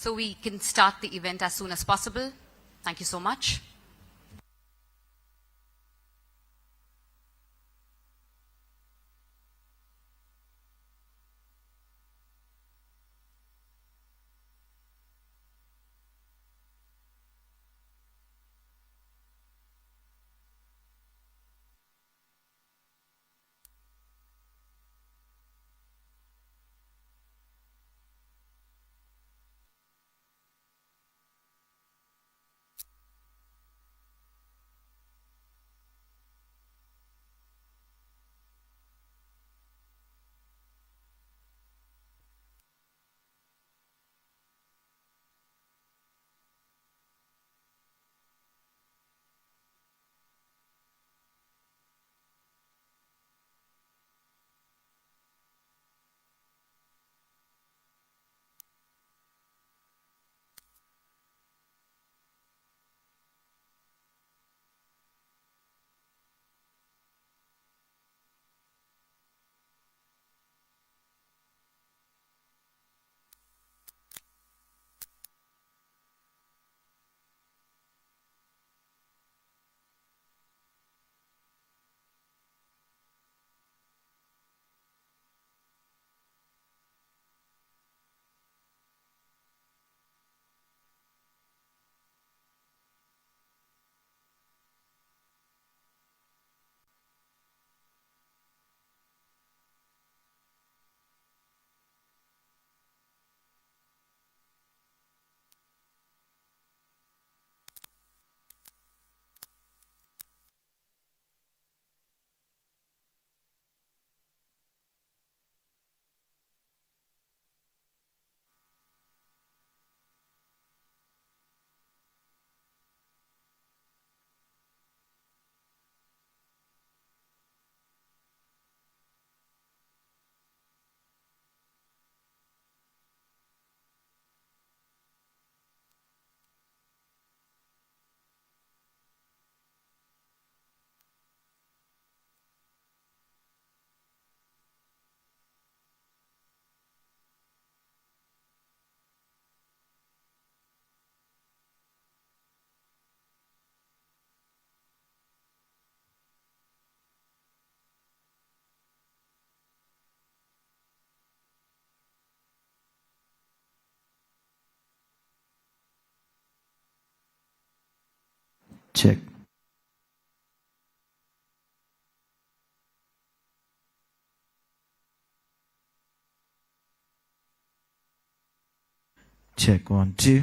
so we can start the event as soon as possible. Thank you so much. Check. Check 1, 2.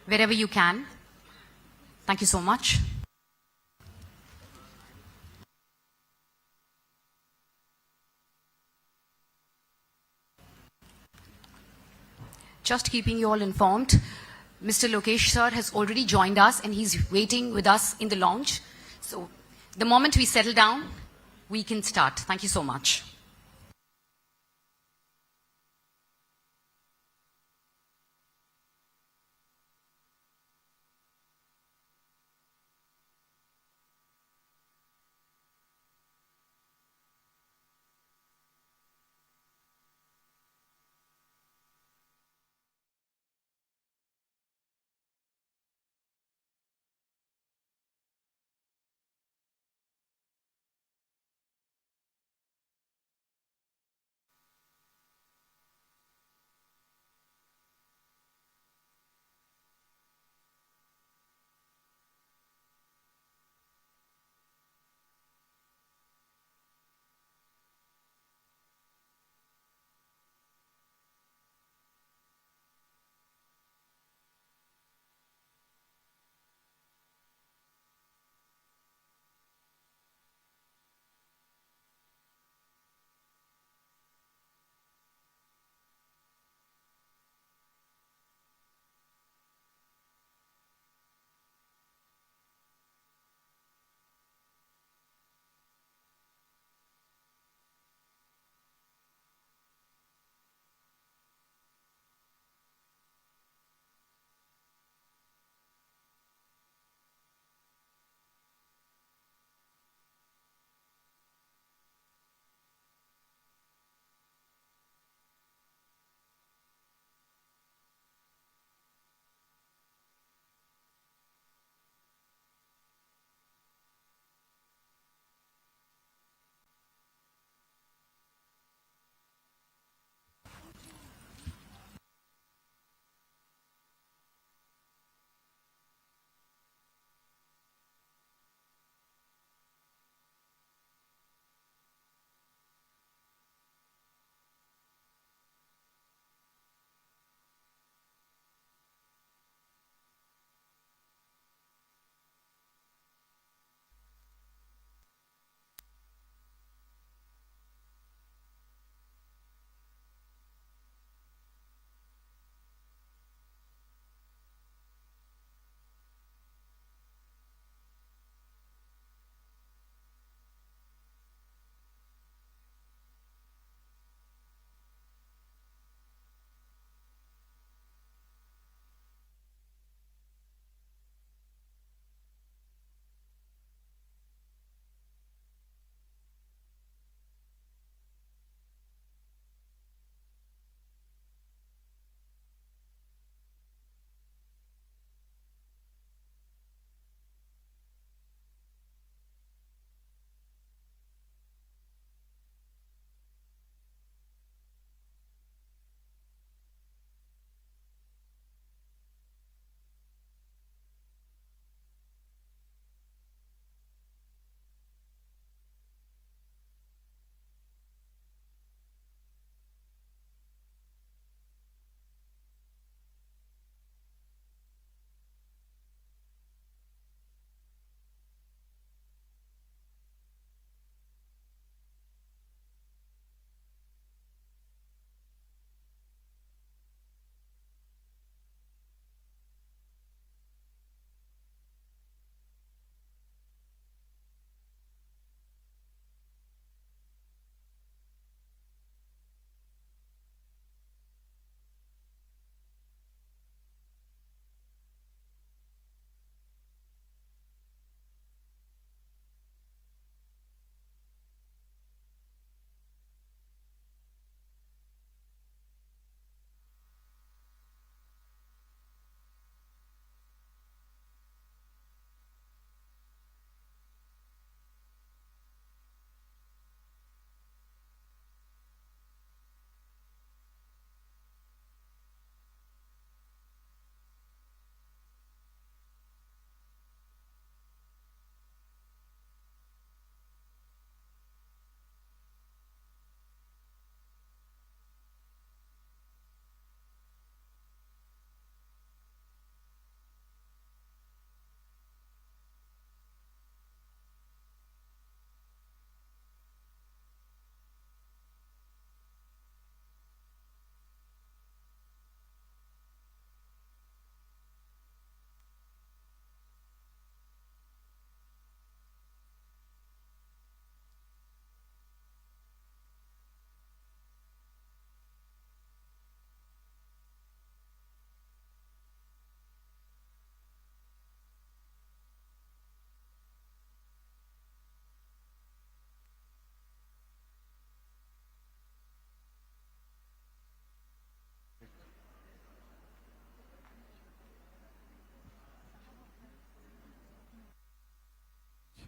wherever you can. Thank you so much. Just keeping you all informed, Mr. Lokesh sir has already joined us and he's waiting with us in the lounge. So the moment we settle down, we can start. Thank you so much.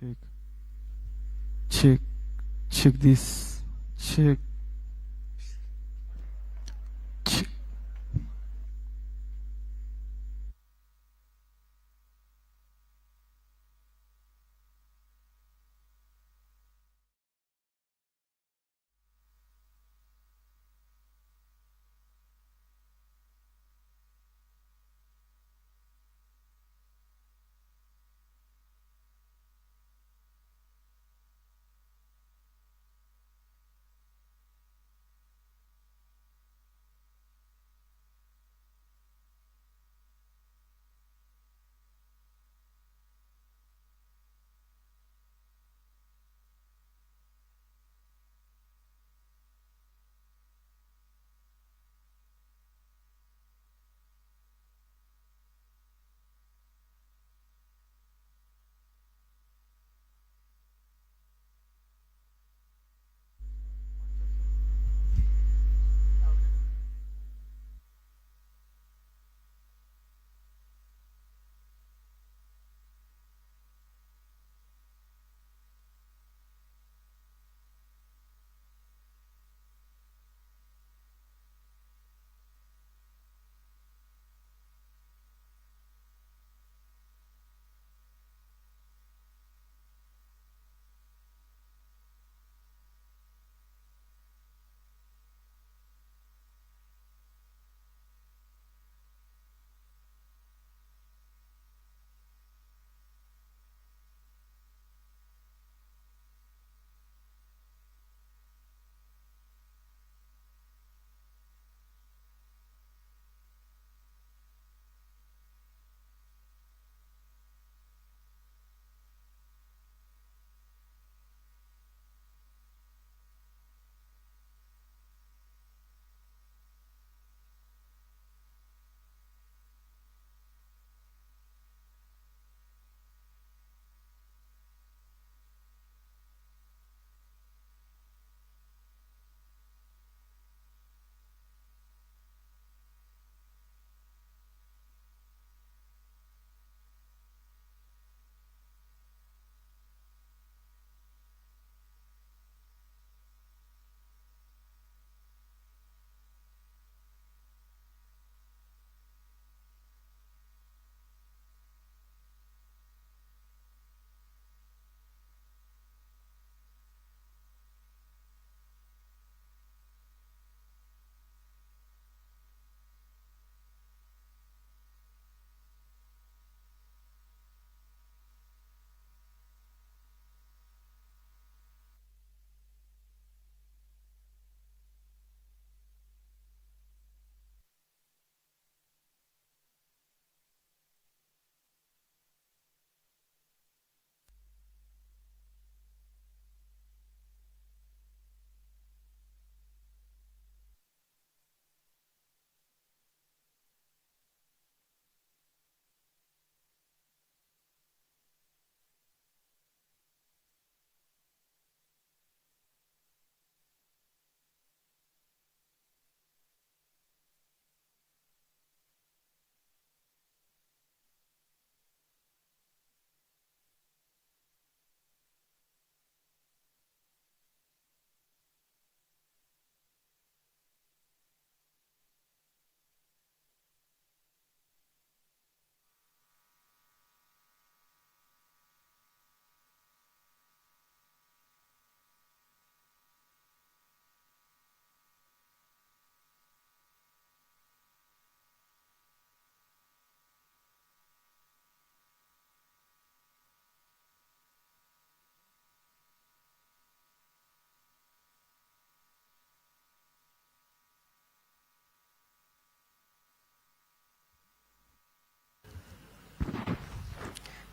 Check. Check. Check this. Check. Check.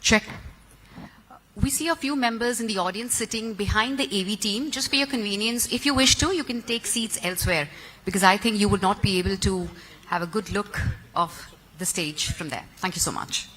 Check. We see a few members in the audience sitting behind the AV team. Just for your convenience, if you wish to, you can take seats elsewhere, because I think you would not be able to have a good look of the stage from there. Thank you so much.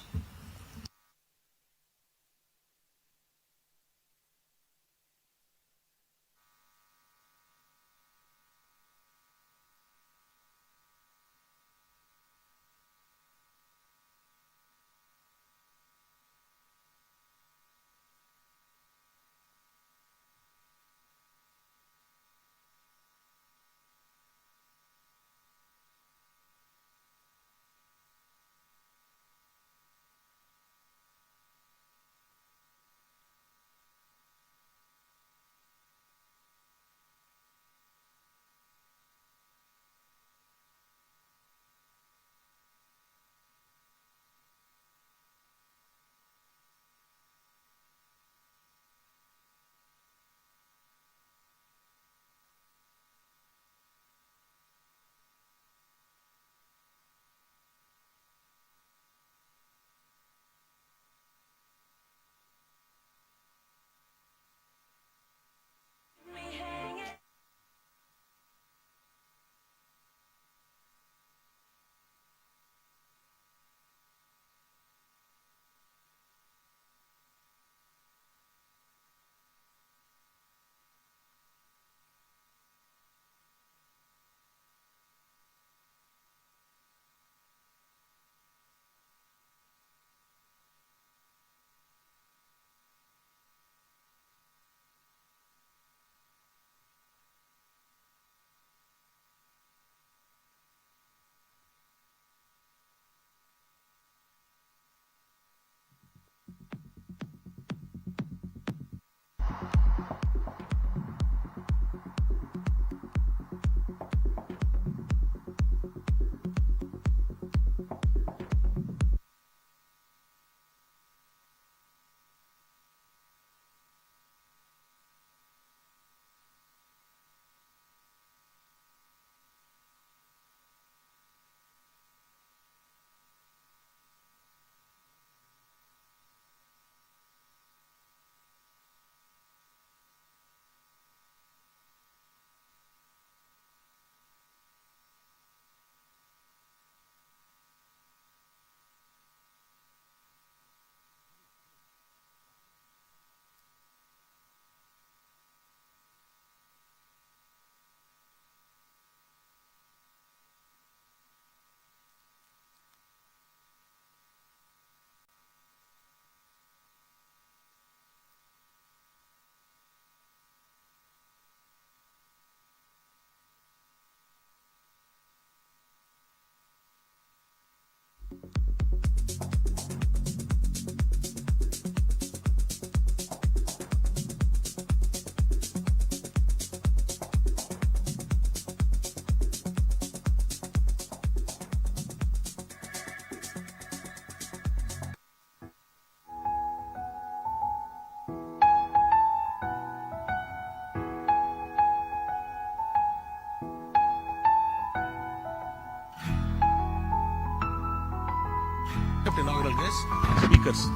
as speakers.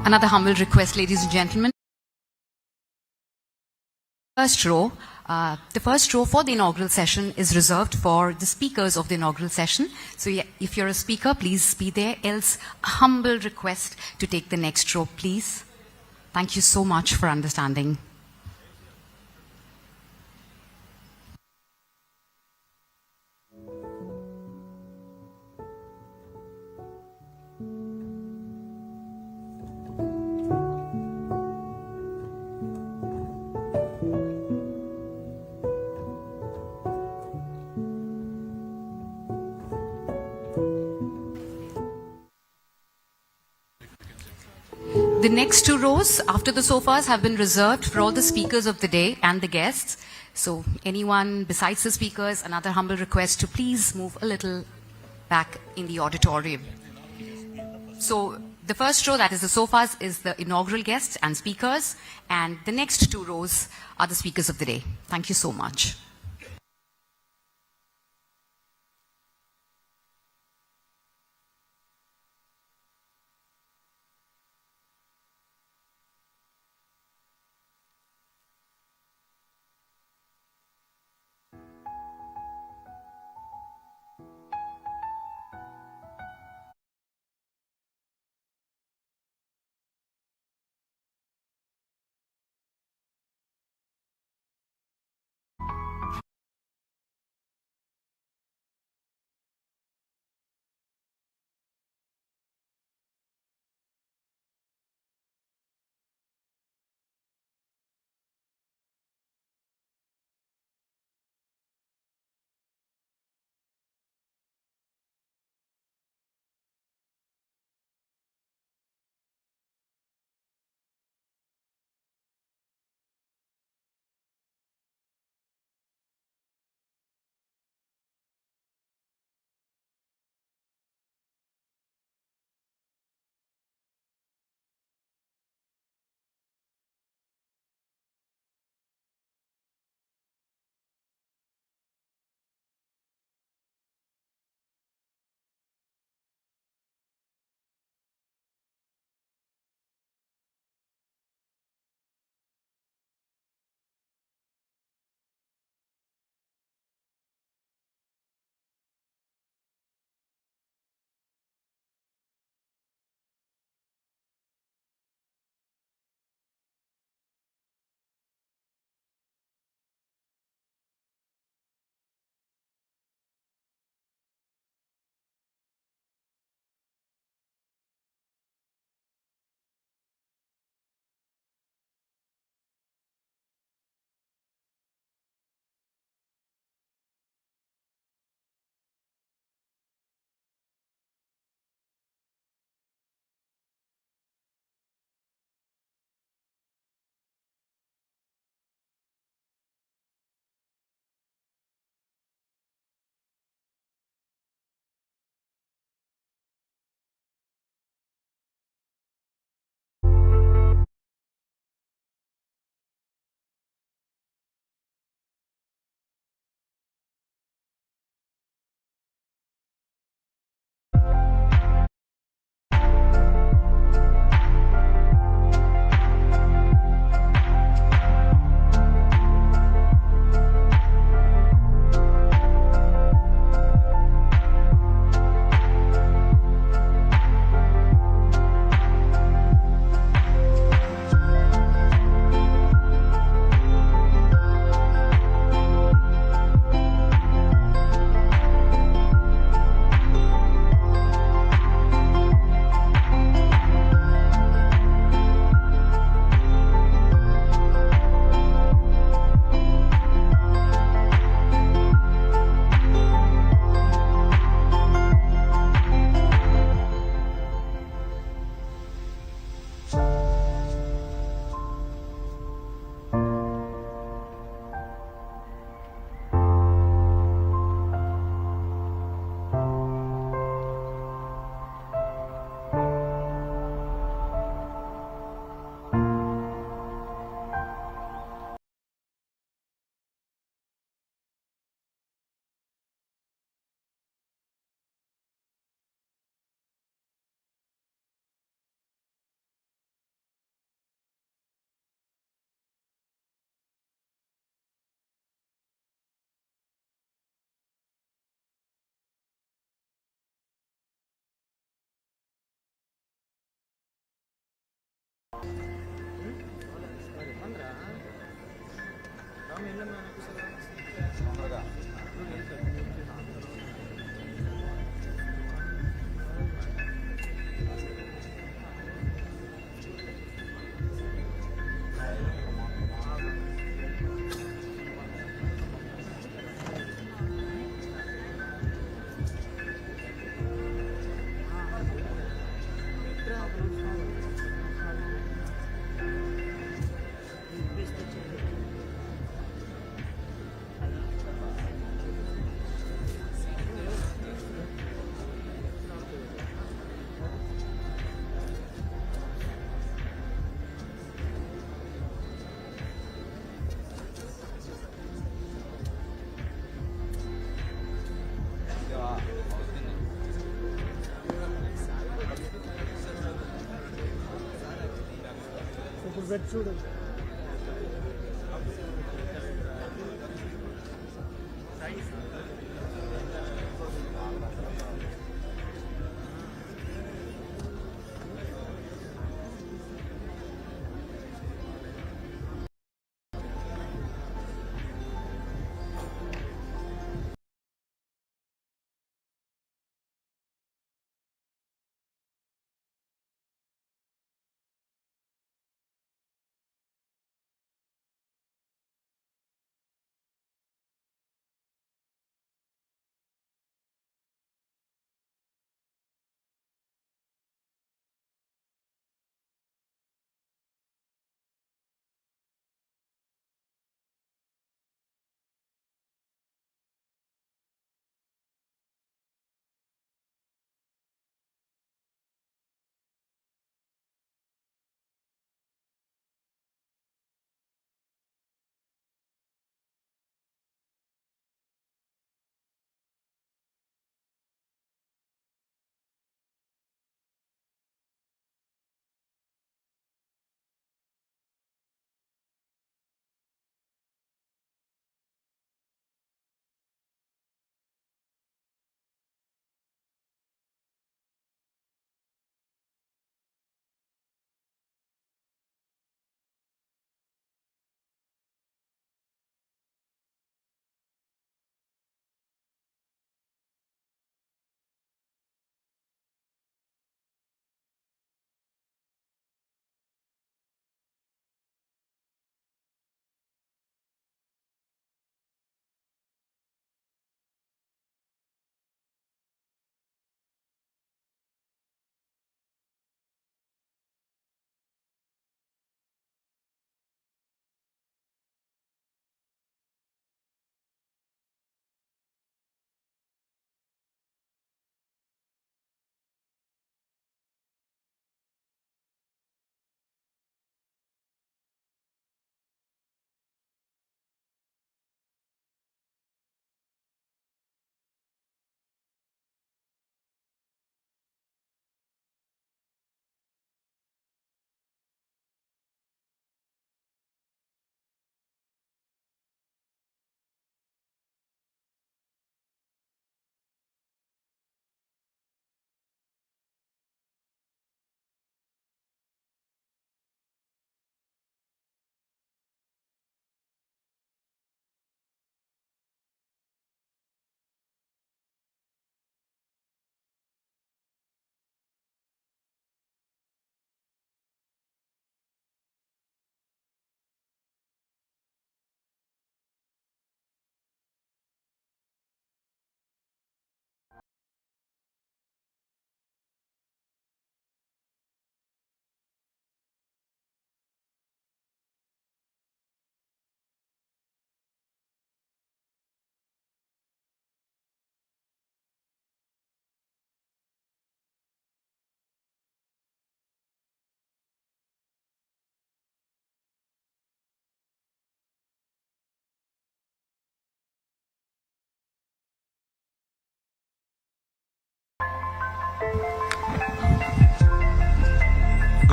Another humble request, ladies and gentlemen. The first row for the inaugural session is reserved for the speakers of the inaugural session. So if you're a speaker, please be there. Else, a humble request to take the next row, please. Thank you so much for understanding. The next two rows after the sofas have been reserved for all the speakers of the day and the guests. So anyone besides the speakers, another humble request to please move a little back in the auditorium. So the first row, that is the sofas, is the inaugural guests and speakers, and the next two rows are the speakers of the day. Thank you so much.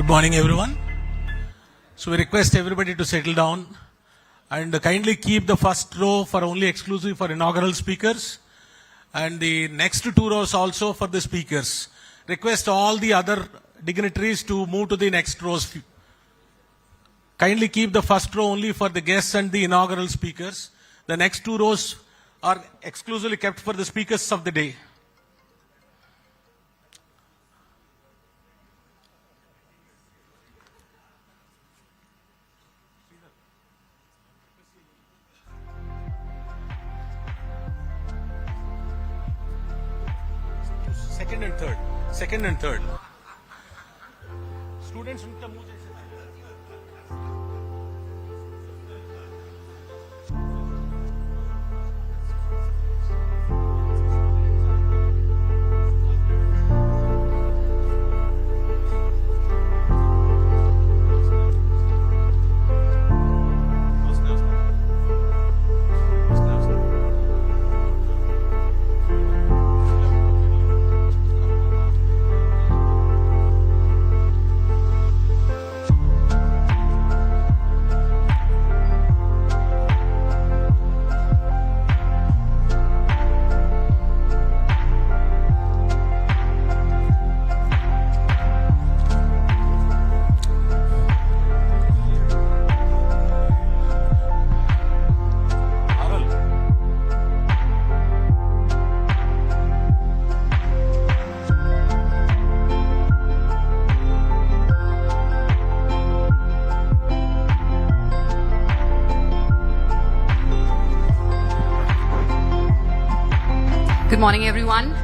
Good morning, everyone. So we request everybody to settle down and kindly keep the first row for only exclusive for inaugural speakers and the next two rows also for the speakers. Request all the other dignitaries to move to the next rows. kindly keep the first row only for the guests and the inaugural speakers. The next 2 rows are exclusively kept for the speakers of the day. Second and third. Second and third. Students, unka मुंह जैसे Good morning, everyone.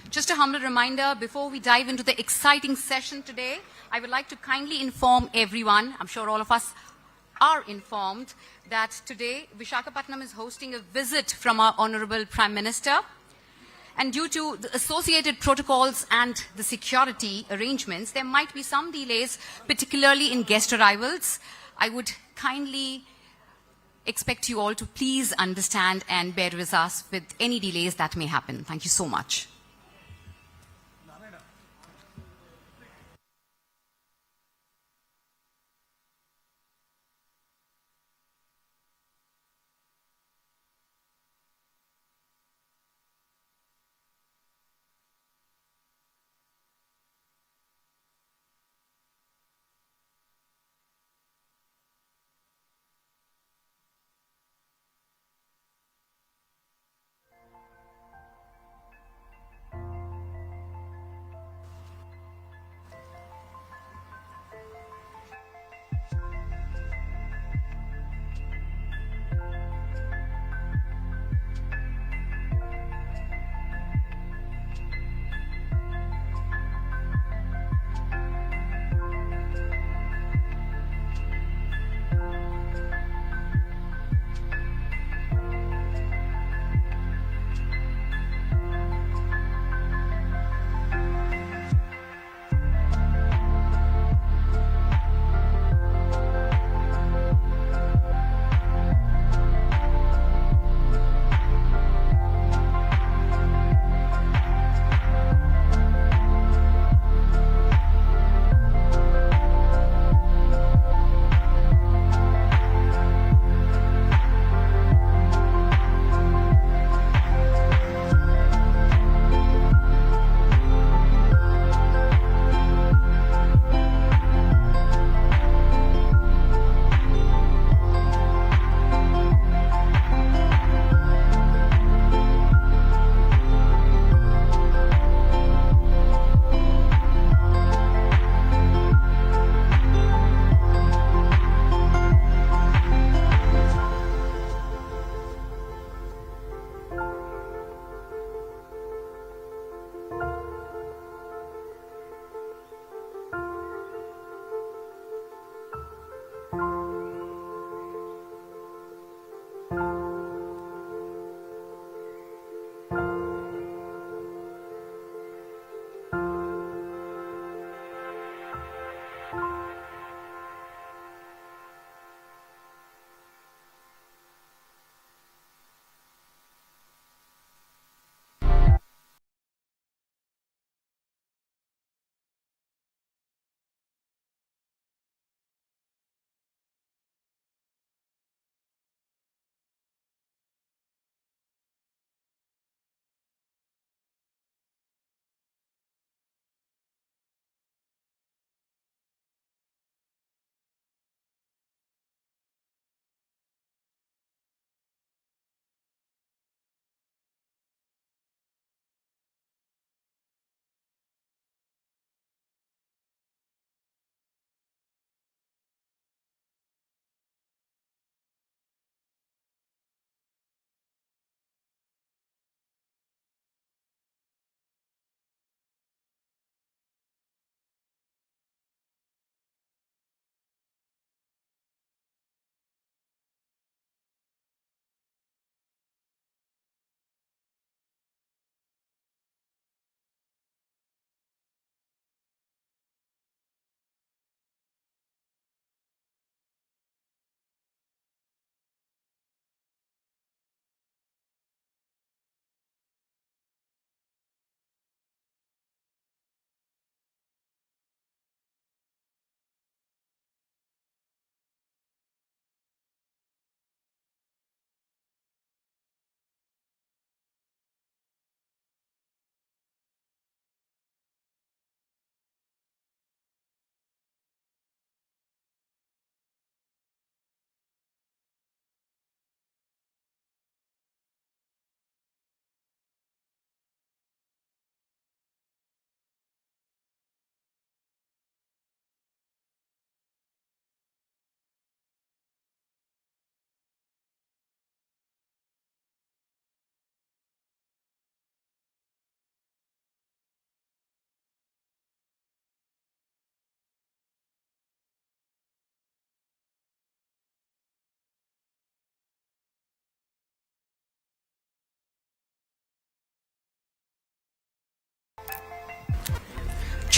Just a humble reminder, before we dive into the exciting session today, I would like to kindly inform everyone, I'm sure all of us are informed, that today Visakhapatnam is hosting a visit from our Honorable Prime Minister. And due to the associated protocols and the security arrangements, there might be some delays, particularly in guest arrivals. I would kindly expect you all to please understand and bear with us with any delays that may happen. Thank you so much.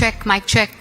check, mic check.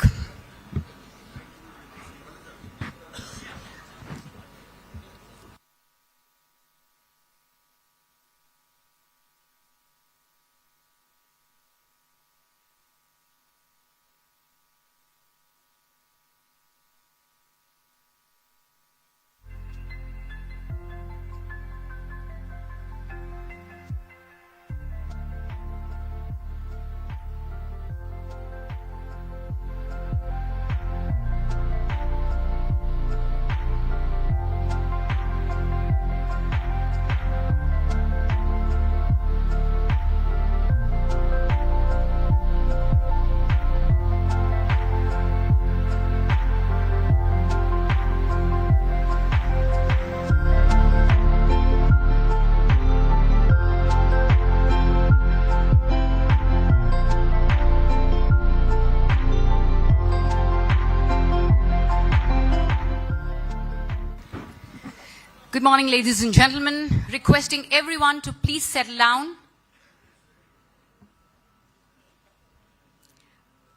Good morning, ladies and gentlemen. Requesting everyone to please settle down.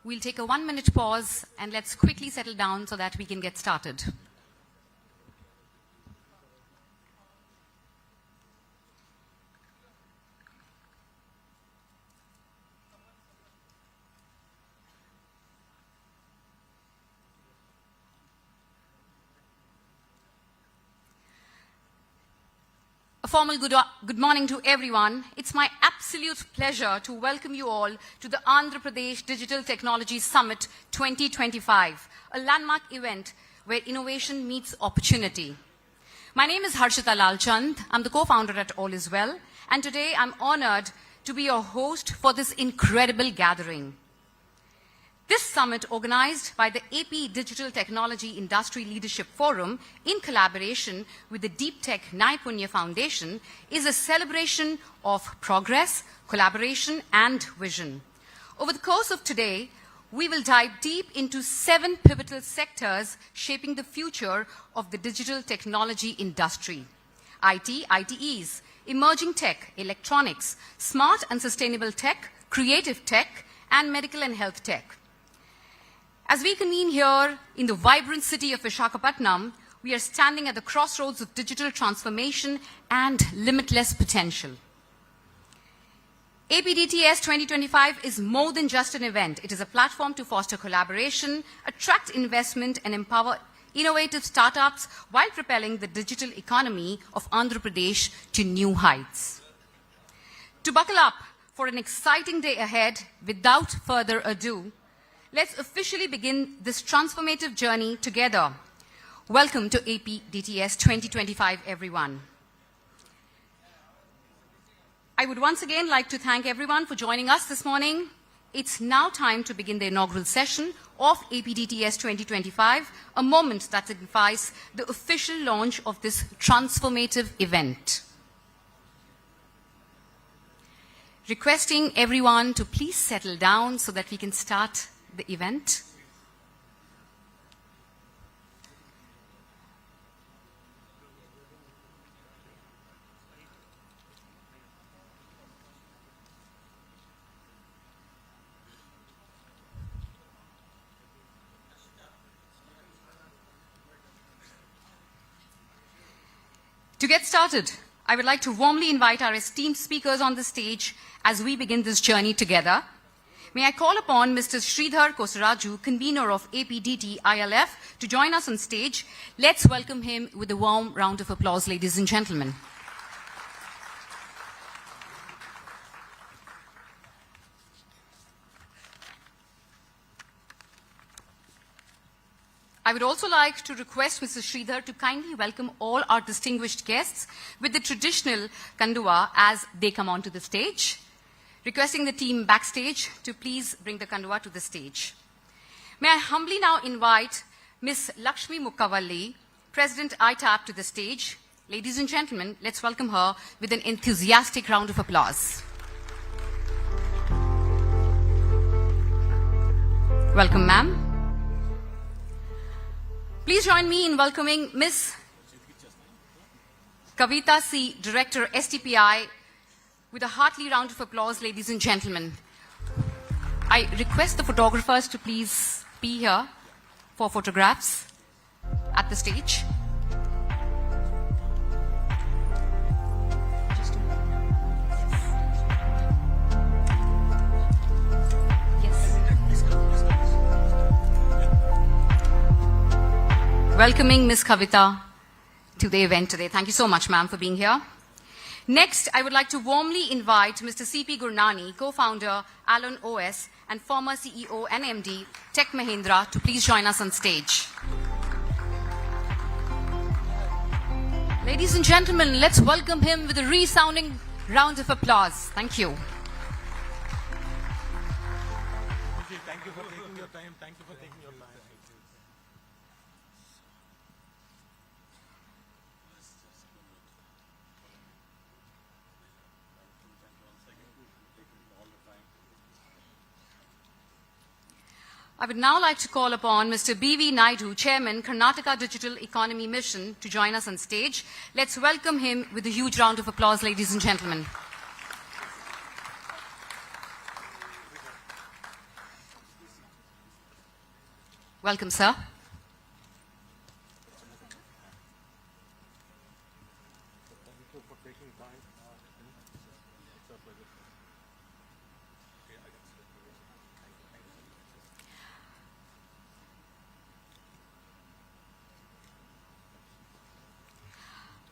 We'll take a 1-minute pause and let's quickly settle down so that we can get started. A formal good morning to everyone. It's my absolute pleasure to welcome you all to the Andhra Pradesh Digital Technology Summit 2025, a landmark event where innovation meets opportunity. My name is Harshita Lalchand. I'm the co-founder at All Is Well, and today I'm honored to be your host for this incredible gathering. This summit, organized by the AP Digital Technology Industry Leadership Forum in collaboration with the Deep Tech Naipunya Foundation, is a celebration of progress, collaboration, and vision. Over the course of today, we will dive deep into 7 pivotal sectors shaping the future of the digital technology industry: IT, ITEs, emerging tech, electronics, smart and sustainable tech, creative tech, and medical and health tech. As we convene here in the vibrant city of Visakhapatnam, we are standing at the crossroads of digital transformation and limitless potential. APDTS 2025 is more than just an event. It is a platform to foster collaboration, attract investment, and empower innovative startups while propelling the digital economy of Andhra Pradesh to new heights. To buckle up for an exciting day ahead, without further ado, let's officially begin this transformative journey together. Welcome to APDTS 2025, everyone. I would once again like to thank everyone for joining us this morning. It's now time to begin the inaugural session of APDTS 2025, a moment that signifies the official launch of this transformative event. Requesting everyone to please settle down so that we can start the event. To get started, I would like to warmly invite our esteemed speakers on the stage as we begin this journey together. May I call upon Mr. Sridhar Kosaraju, convener of APDT ILF, to join us on stage. Let's welcome him with a warm round of applause, ladies and gentlemen. I would also like to request Mr. Sridhar to kindly welcome all our distinguished guests with the traditional kanduva as they come onto the stage. Requesting the team backstage to please bring the kanduva to the stage. May I humbly now invite Ms. Lakshmi Mukkavalli, President ITAP, to the stage. Ladies and gentlemen, let's welcome her with an enthusiastic round of applause. Welcome, ma'am. Please join me in welcoming Ms. Kavita C., Director, STPI, with a hearty round of applause, ladies and gentlemen. I request the photographers to please be here for photographs at the stage. Welcoming Ms. Kavita to the event today. Thank you so much, ma'am, for being here. Next, I would like to warmly invite Mr. C.P. Gurnani, co-founder, Alon OS, and former CEO and MD, Tech Mahindra, to please join us on stage. Ladies and gentlemen, let's welcome him with a resounding round of applause. Thank you. Thank you for taking your time. Thank you for taking your time. I would now like to call upon Mr. B.V. Naidu, Chairman, Karnataka Digital Economy Mission, to join us on stage. Let's welcome him with a huge round of applause, ladies and gentlemen. Welcome, sir.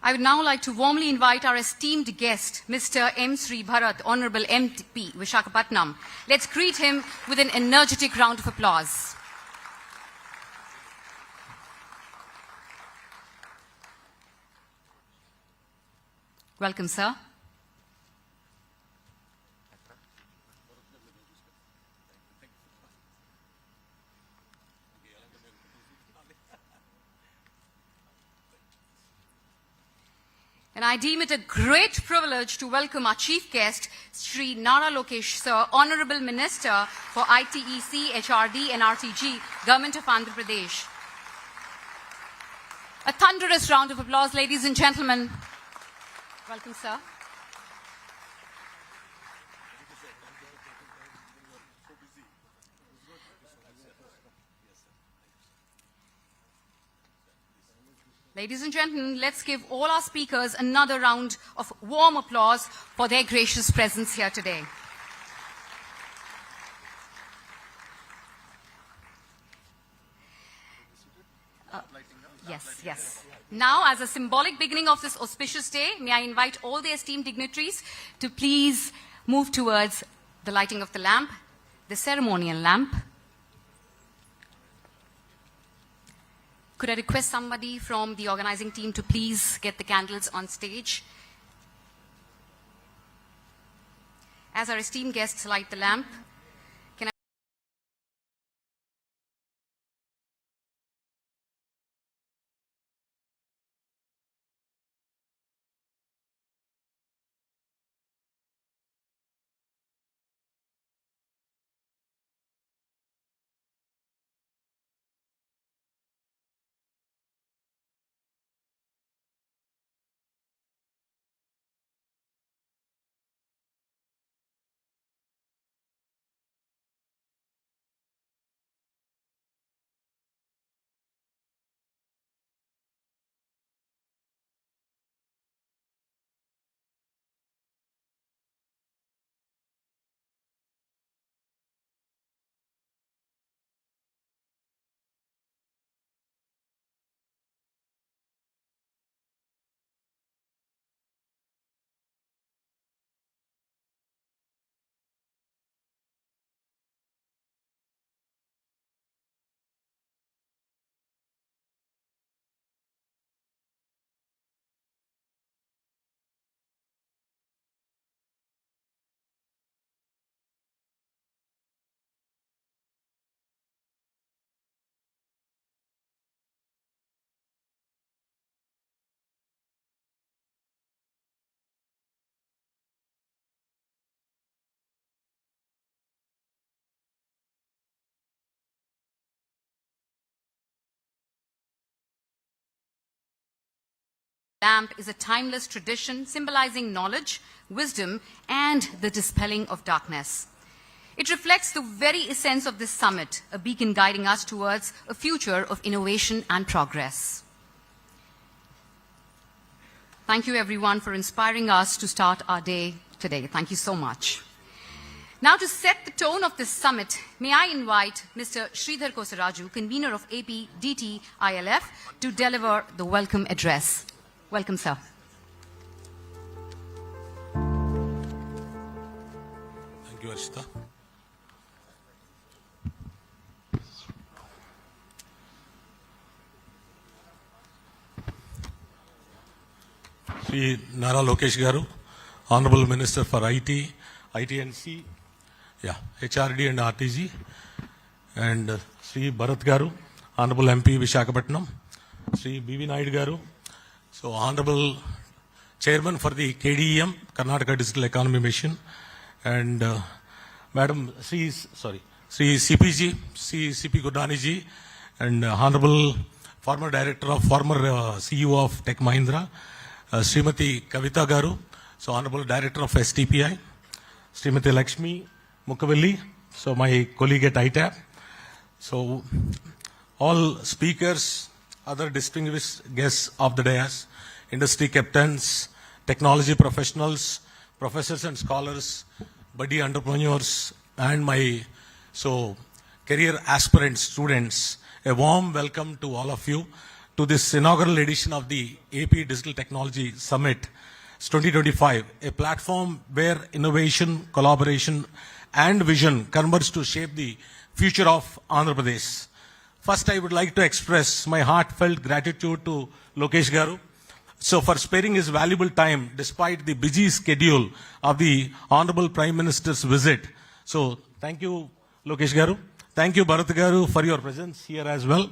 I would now like to warmly invite our esteemed guest, Mr. M. Sri Bharat, Honorable MP, Visakhapatnam. Let's greet him with an energetic round of applause. Welcome, sir. And I deem it a great privilege to welcome our chief guest, Sri Nara Lokesh, sir, Honorable Minister for ITEC, HRD and RTG, Government of Andhra Pradesh. A thunderous round of applause, ladies and gentlemen. Welcome, sir. Ladies and gentlemen, let's give all our speakers another round of warm applause for their gracious presence here today. Yes. Now, as a symbolic beginning of this auspicious day, may I invite all the esteemed dignitaries to please move towards the lighting of the lamp, the ceremonial lamp. Could I request somebody from the organizing team to please get the candles on stage? As our esteemed guests light the lamp, can I lamp is a timeless tradition symbolizing knowledge, wisdom, and the dispelling of darkness. It reflects the very essence of this summit, a beacon guiding us towards a future of innovation and progress. Thank you everyone for inspiring us to start our day today. Thank you so much. Now to set the tone of this summit, may I invite Mr. Sridhar Kosaraju, convener of AP DT ILF, to deliver the welcome address. Welcome, sir. Thank you, Arshita. Sri Nara Lokesh Garu, Honorable Minister for IT, ITNC, HRD and RTG, and Sri Bharat Garu, Honorable MP Visakhapatnam, Sri B.V. Naidu Garu, so Honorable Chairman for the KDEM, Karnataka Digital Economy Mission, and Madam Sri CPG, CP Gurdani ji, and Honorable former CEO of Tech Mahindra, Srimati Kavita Garu, so Honorable Director of STPI, Srimati Lakshmi Mukavelli, so my colleague at ITAP, so all speakers, other distinguished guests of the dais, industry captains, technology professionals, professors and scholars, buddy entrepreneurs, and my career aspirant students, a warm welcome to all of you to this inaugural edition of the AP Digital Technology Summit 2025, a platform where innovation, collaboration, and vision converge to shape the future of Andhra Pradesh. First, I would like to express my heartfelt gratitude to Lokesh Garu, for sparing his valuable time despite the busy schedule of the Honorable Prime Minister's visit. So, thank you, Lokesh Garu. Thank you, Bharat Garu, for your presence here as well,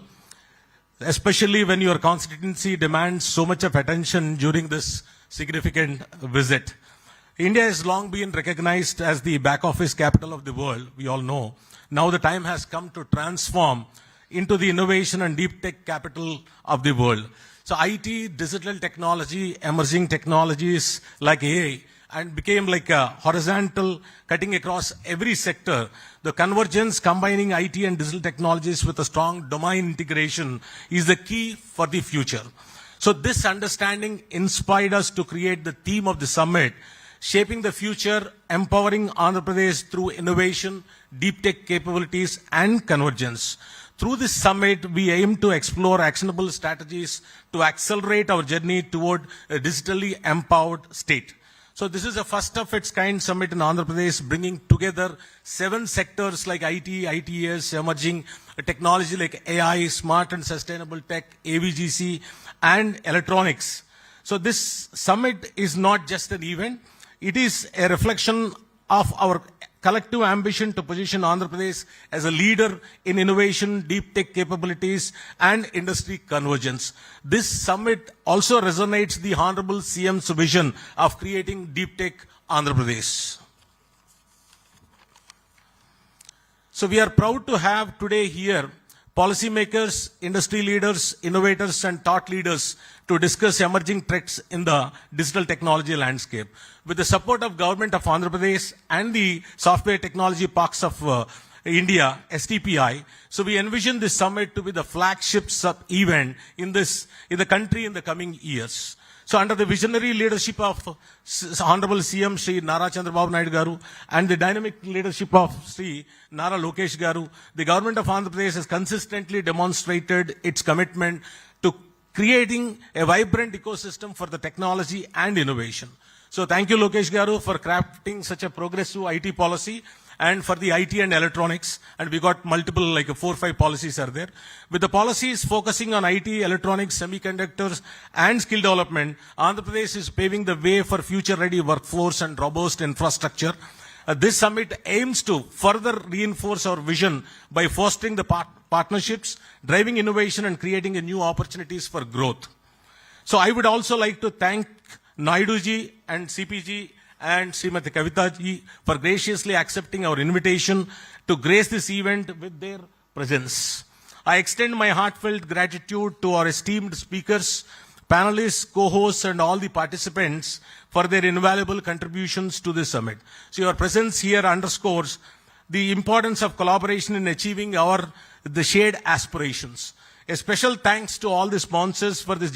especially when your constituency demands so much of attention during this significant visit. India has long been recognized as the back office capital of the world, we all know. Now the time has come to transform into the innovation and deep tech capital of the world. So IT, digital technology, emerging technologies like AI, and became like a horizontal cutting across every sector. The convergence combining IT and digital technologies with a strong domain integration is the key for the future. So this understanding inspired us to create the theme of the summit, shaping the future, empowering Andhra Pradesh through innovation, deep tech capabilities, and convergence. Through this summit, we aim to explore actionable strategies to accelerate our journey toward a digitally empowered state. So this is a first of its kind summit in Andhra Pradesh, bringing together 7 sectors like IT, ITES, emerging technology like AI, smart and sustainable tech, AVGC, and electronics. So this summit is not just an event, it is a reflection of our collective ambition to position Andhra Pradesh as a leader in innovation, deep tech capabilities, and industry convergence. This summit also resonates the Honorable CM's vision of creating deep tech Andhra Pradesh. So we are proud to have today here policymakers, industry leaders, innovators, and thought leaders to discuss emerging threats in the digital technology landscape. With the support of Government of Andhra Pradesh and the Software Technology Parks of India, STPI, so we envision this summit to be the flagship event in the country in the coming years. So under the visionary leadership of Honorable CM Sri Nara Chandrababu Naidu Garu and the dynamic leadership of Sri Nara Lokesh Garu, the Government of Andhra Pradesh has consistently demonstrated its commitment to creating a vibrant ecosystem for the technology and innovation. So thank you, Lokesh Garu, for crafting such a progressive IT policy and for the IT and electronics. And we got multiple, like 4 or 5 policies are there. With the policies focusing on IT, electronics, semiconductors, and skill development, Andhra Pradesh is paving the way for future-ready workforce and robust infrastructure. This summit aims to further reinforce our vision by fostering the partnerships, driving innovation, and creating new opportunities for growth. So I would also like to thank Naidu ji and CPG and Srimati Kavita ji for graciously accepting our invitation to grace this event with their presence. I extend my heartfelt gratitude to our esteemed speakers, panelists, co-hosts, and all the participants for their invaluable contributions to this summit. So your presence here underscores the importance of collaboration in achieving the shared aspirations. A special thanks to all the sponsors for their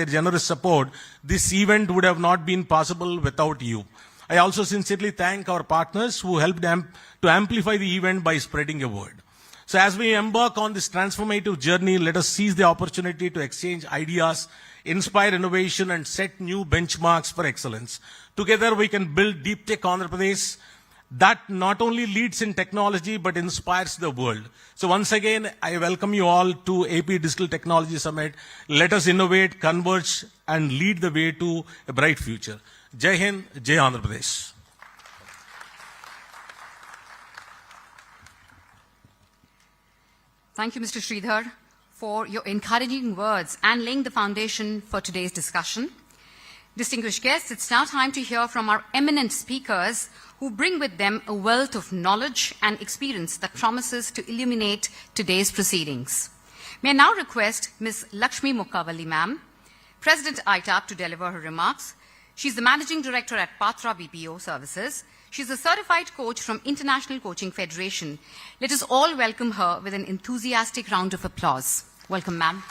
generous support. This event would have not been possible without you. I also sincerely thank our partners who helped to amplify the event by spreading a word. So as we embark on this transformative journey, let us seize the opportunity to exchange ideas, inspire innovation, and set new benchmarks for excellence. Together we can build Deep Tech Andhra Pradesh that not only leads in technology but inspires the world. So once again, I welcome you all to AP Digital Technology Summit. Let us innovate, converge, and lead the way to a bright future. Jai Hind, Jai Andhra Pradesh. Thank you, Mr. Sridhar, for your encouraging words and laying the foundation for today's discussion. Distinguished guests, it's now time to hear from our eminent speakers who bring with them a wealth of knowledge and experience that promises to illuminate today's proceedings. May I now request Ms. Lakshmi Mukkavalli, ma'am, President ITAP, to deliver her remarks. She's the Managing Director at Patra BPO Services. She's a certified coach from International Coaching Federation. Let us all welcome her with an enthusiastic round of applause. Welcome, ma'am.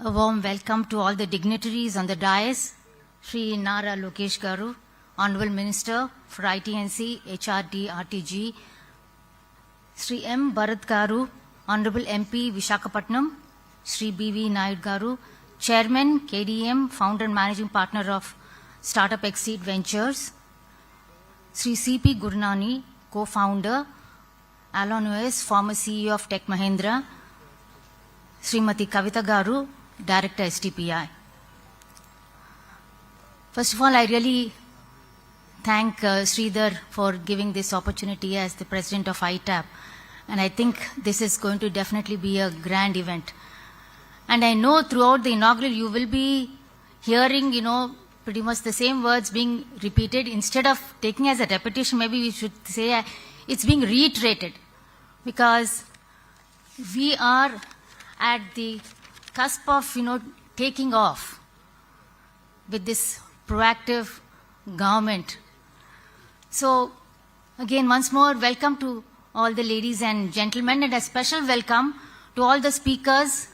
A warm welcome to all the dignitaries on the dais. Sri Nara Lokesh Garu, Honorable Minister for ITNC, HRD, RTG. Sri M. Bharat Garu, Honorable MP, Visakhapatnam. Sri B.V. Naidu Garu, Chairman, KDM, Founder and Managing Partner of Startup Exceed Ventures. Sri C.P. Gurnani, Co-Founder, Alon OS, former CEO of Tech Mahindra. Srimati Kavita Garu, Director STPI. First of all, I really thank Sridhar for giving this opportunity as the President of ITAP. And I think this is going to definitely be a grand event. And I know throughout the inaugural you will be hearing, pretty much the same words being repeated. Instead of taking as a repetition, maybe we should say it's being reiterated. Because we are at the cusp of, taking off with this proactive government. So, again, once more, welcome to all the ladies and gentlemen, and a special welcome to all the speakers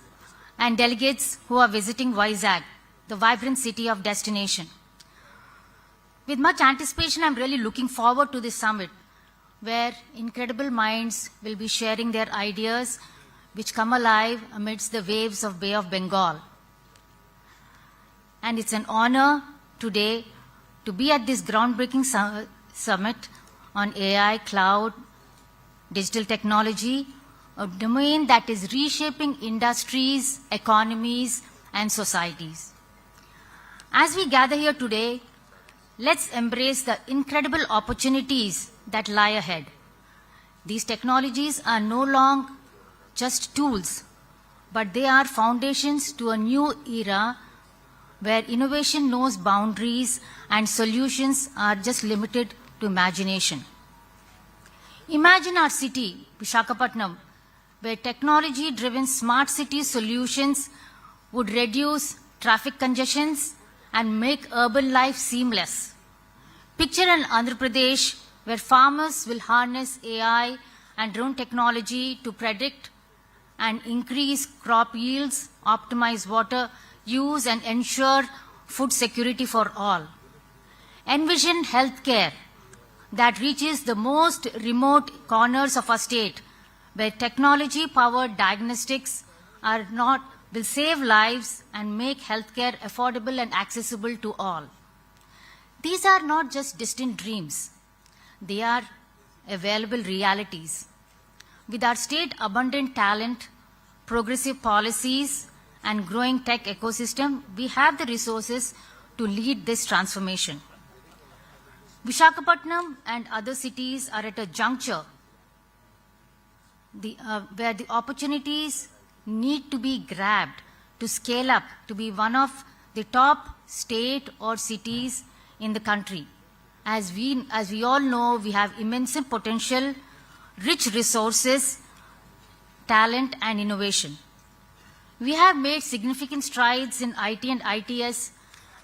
and delegates who are visiting Vizag, the vibrant city of destination. With much anticipation, I'm really looking forward to this summit, where incredible minds will be sharing their ideas which come alive amidst the waves of Bay of Bengal. And it's an honor today to be at this groundbreaking summit on AI, cloud, digital technology, a domain that is reshaping industries, economies, and societies. As we gather here today, let's embrace the incredible opportunities that lie ahead. These technologies are no longer just tools, but they are foundations to a new era where innovation knows boundaries and solutions are just limited to imagination. Imagine our city, Visakhapatnam, where technology-driven smart city solutions would reduce traffic congestions and make urban life seamless. Picture an Andhra Pradesh where farmers will harness AI and drone technology to predict and increase crop yields, optimize water use, and ensure food security for all. Envision healthcare that reaches the most remote corners of our state, where technology-powered diagnostics will save lives and make healthcare affordable and accessible to all. These are not just distant dreams. They are available realities. With our state abundant talent, progressive policies, and growing tech ecosystem, we have the resources to lead this transformation. Visakhapatnam and other cities are at a juncture where the opportunities need to be grabbed to scale up to be one of the top state or cities in the country. As we all know, we have immense potential, rich resources, talent and innovation. We have made significant strides in IT and ITS,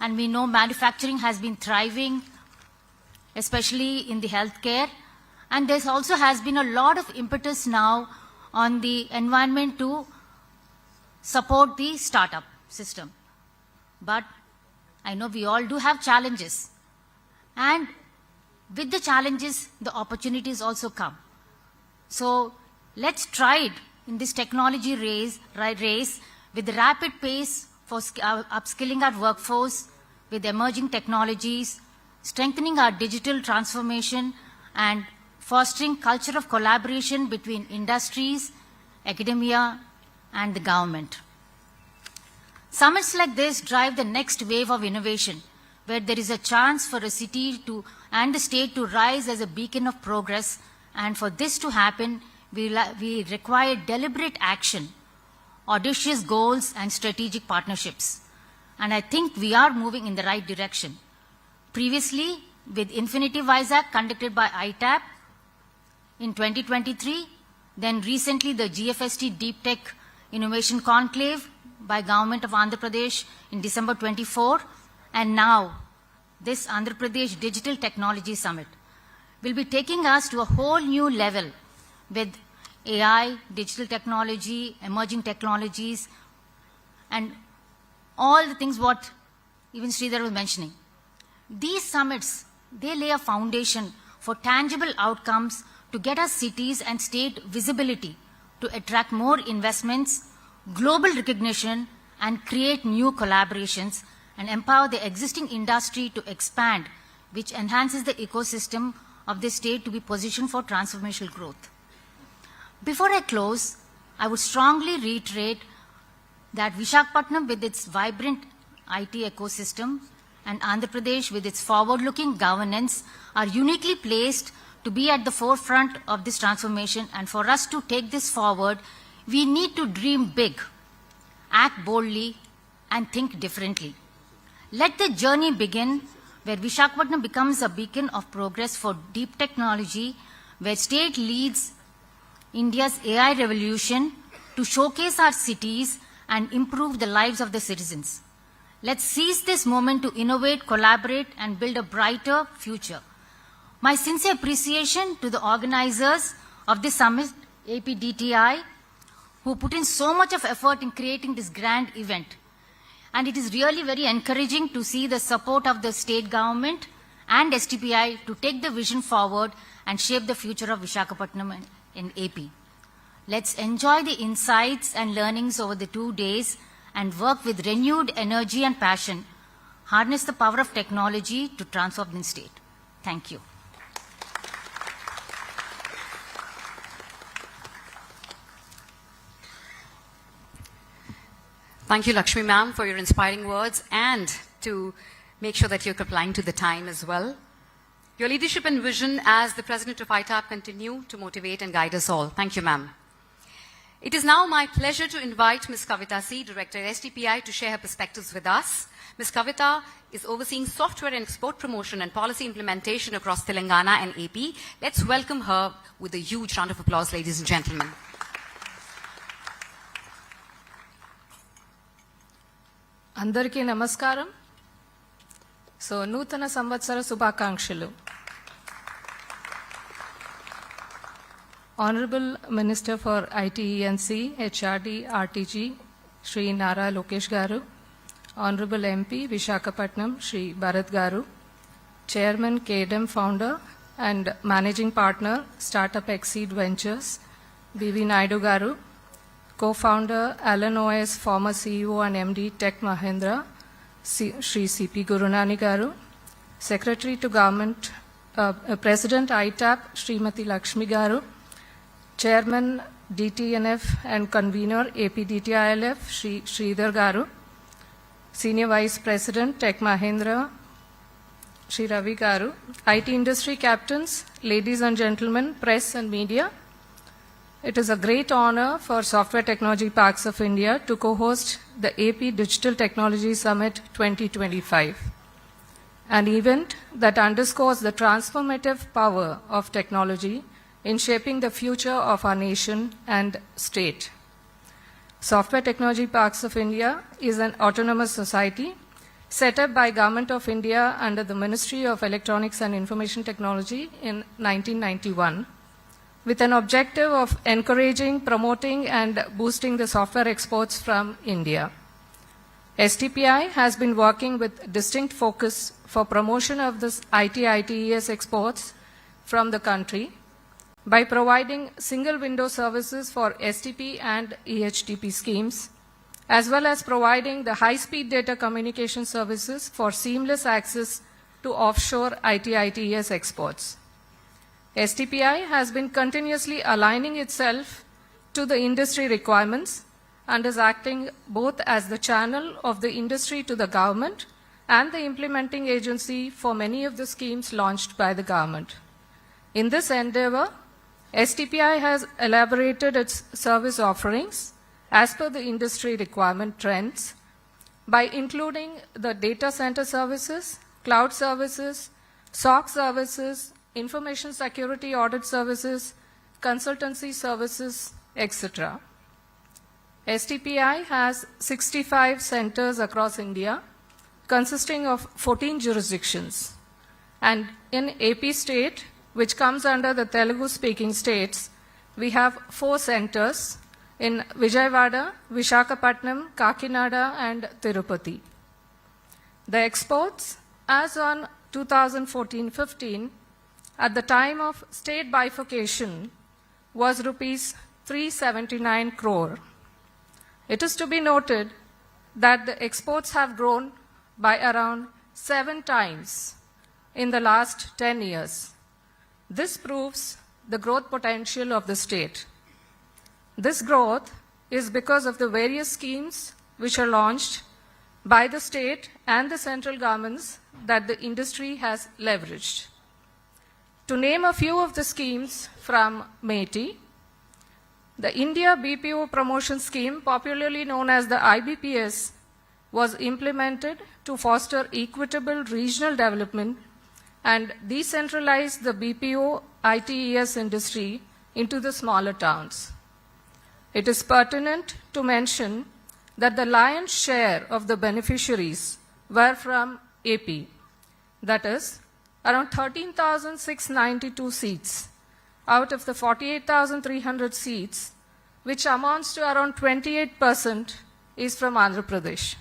and we know manufacturing has been thriving, especially in the healthcare. And there also has been a lot of impetus now on the environment to support the startup system. But I know we all do have challenges. And with the challenges, the opportunities also come. So let's try it in this technology race with the rapid pace for upskilling our workforce with emerging technologies, strengthening our digital transformation, and fostering culture of collaboration between industries, academia, and the government. Summits like this drive the next wave of innovation, where there is a chance for a city and the state to rise as a beacon of progress. And for this to happen, we require deliberate action, audacious goals, and strategic partnerships. And I think we are moving in the right direction. Previously, with Infinity Vizag conducted by ITAP in 2023, then recently the GFST Deep Tech Innovation Conclave by Government of Andhra Pradesh in December 24, and now this Andhra Pradesh Digital Technology Summit will be taking us to a whole new level with AI, digital technology, emerging technologies, and all the things what even Sridhar was mentioning. These summits, they lay a foundation for tangible outcomes to get our cities and state visibility, to attract more investments, global recognition, and create new collaborations, and empower the existing industry to expand, which enhances the ecosystem of the state to be positioned for transformational growth. Before I close, I would strongly reiterate that Visakhapatnam, with its vibrant IT ecosystem, and Andhra Pradesh, with its forward-looking governance, are uniquely placed to be at the forefront of this transformation. And for us to take this forward, we need to dream big, act boldly, and think differently. Let the journey begin where Visakhapatnam becomes a beacon of progress for deep technology, where state leads India's AI revolution to showcase our cities and improve the lives of the citizens. Let's seize this moment to innovate, collaborate, and build a brighter future. My sincere appreciation to the organizers of this summit, APDTI, who put in so much of effort in creating this grand event. And it is really very encouraging to see the support of the state government and STPI to take the vision forward and shape the future of Visakhapatnam in AP. Let's enjoy the insights and learnings over the 2 days and work with renewed energy and passion, harness the power of technology to transform the state. Thank you. Thank you, Lakshmi ma'am, for your inspiring words and to make sure that you're complying to the time as well. Your leadership and vision as the President of ITAP continue to motivate and guide us all. Thank you, ma'am. It is now my pleasure to invite Ms. Kavita C., Director at STPI, to share her perspectives with us. Ms. Kavita is overseeing software and export promotion and policy implementation across Telangana and AP. Let's welcome her with a huge round of applause, ladies and gentlemen. అందరికీ నమస్కారం. So నూతన సంవత్సర శుభాకాంక్షలు. Honorable Minister for ITENC, HRD, RTG, Shri Nara Lokesh garu, Honorable MP Visakhapatnam, Shri Bharat garu, Chairman KDM Founder and Managing Partner, Startup Exceed Ventures, BV Naidu garu, Co-founder Alan OS, former CEO and MD Tech Mahindra, Shri CP Gurunani garu, Secretary to Government, President ITAP, Srimati Lakshmi garu, Chairman DTNF and Convener APDTILF, Shri Sridhar garu, Senior Vice President Tech Mahindra, Shri Ravi garu, IT industry captains, ladies and gentlemen, press and media, it is a great honor for Software Technology Parks of India to co-host the AP Digital Technology Summit 2025, an event that underscores the transformative power of technology in shaping the future of our nation and state. Software Technology Parks of India is an autonomous society set up by Government of India under the Ministry of Electronics and Information Technology in 1991, with an objective of encouraging, promoting, and boosting the software exports from India. STPI has been working with distinct focus for promotion of this IT-ITES exports from the country by providing single window services for STP and EHTP schemes, as well as providing the high-speed data communication services for seamless access to offshore IT-ITES exports. STPI has been continuously aligning itself to the industry requirements and is acting both as the channel of the industry to the government and the implementing agency for many of the schemes launched by the government. In this endeavor, STPI has elaborated its service offerings as per the industry requirement trends by including the data center services, cloud services, SOC services, information security audit services, consultancy services, etc. STPI has 65 centers across India, consisting of 14 jurisdictions. And in AP state, which comes under the Telugu-speaking states, we have 4 centers in Vijayawada, Visakhapatnam, Kakinada, and Tirupati. The exports, as on 2014-15, at the time of state bifurcation, was rupees 379 crore. It is to be noted that the exports have grown by around 7 times in the last 10 years. This proves the growth potential of the state. This growth is because of the various schemes which are launched by the state and the central governments that the industry has leveraged. To name a few of the schemes from METI, the India BPO Promotion Scheme, popularly known as the IBPS, was implemented to foster equitable regional development and decentralize the BPO ITES industry into the smaller towns. It is pertinent to mention that the lion's share of the beneficiaries were from AP, that is, around 13,692 seats out of the 48,300 seats, which amounts to around 28%, is from Andhra Pradesh.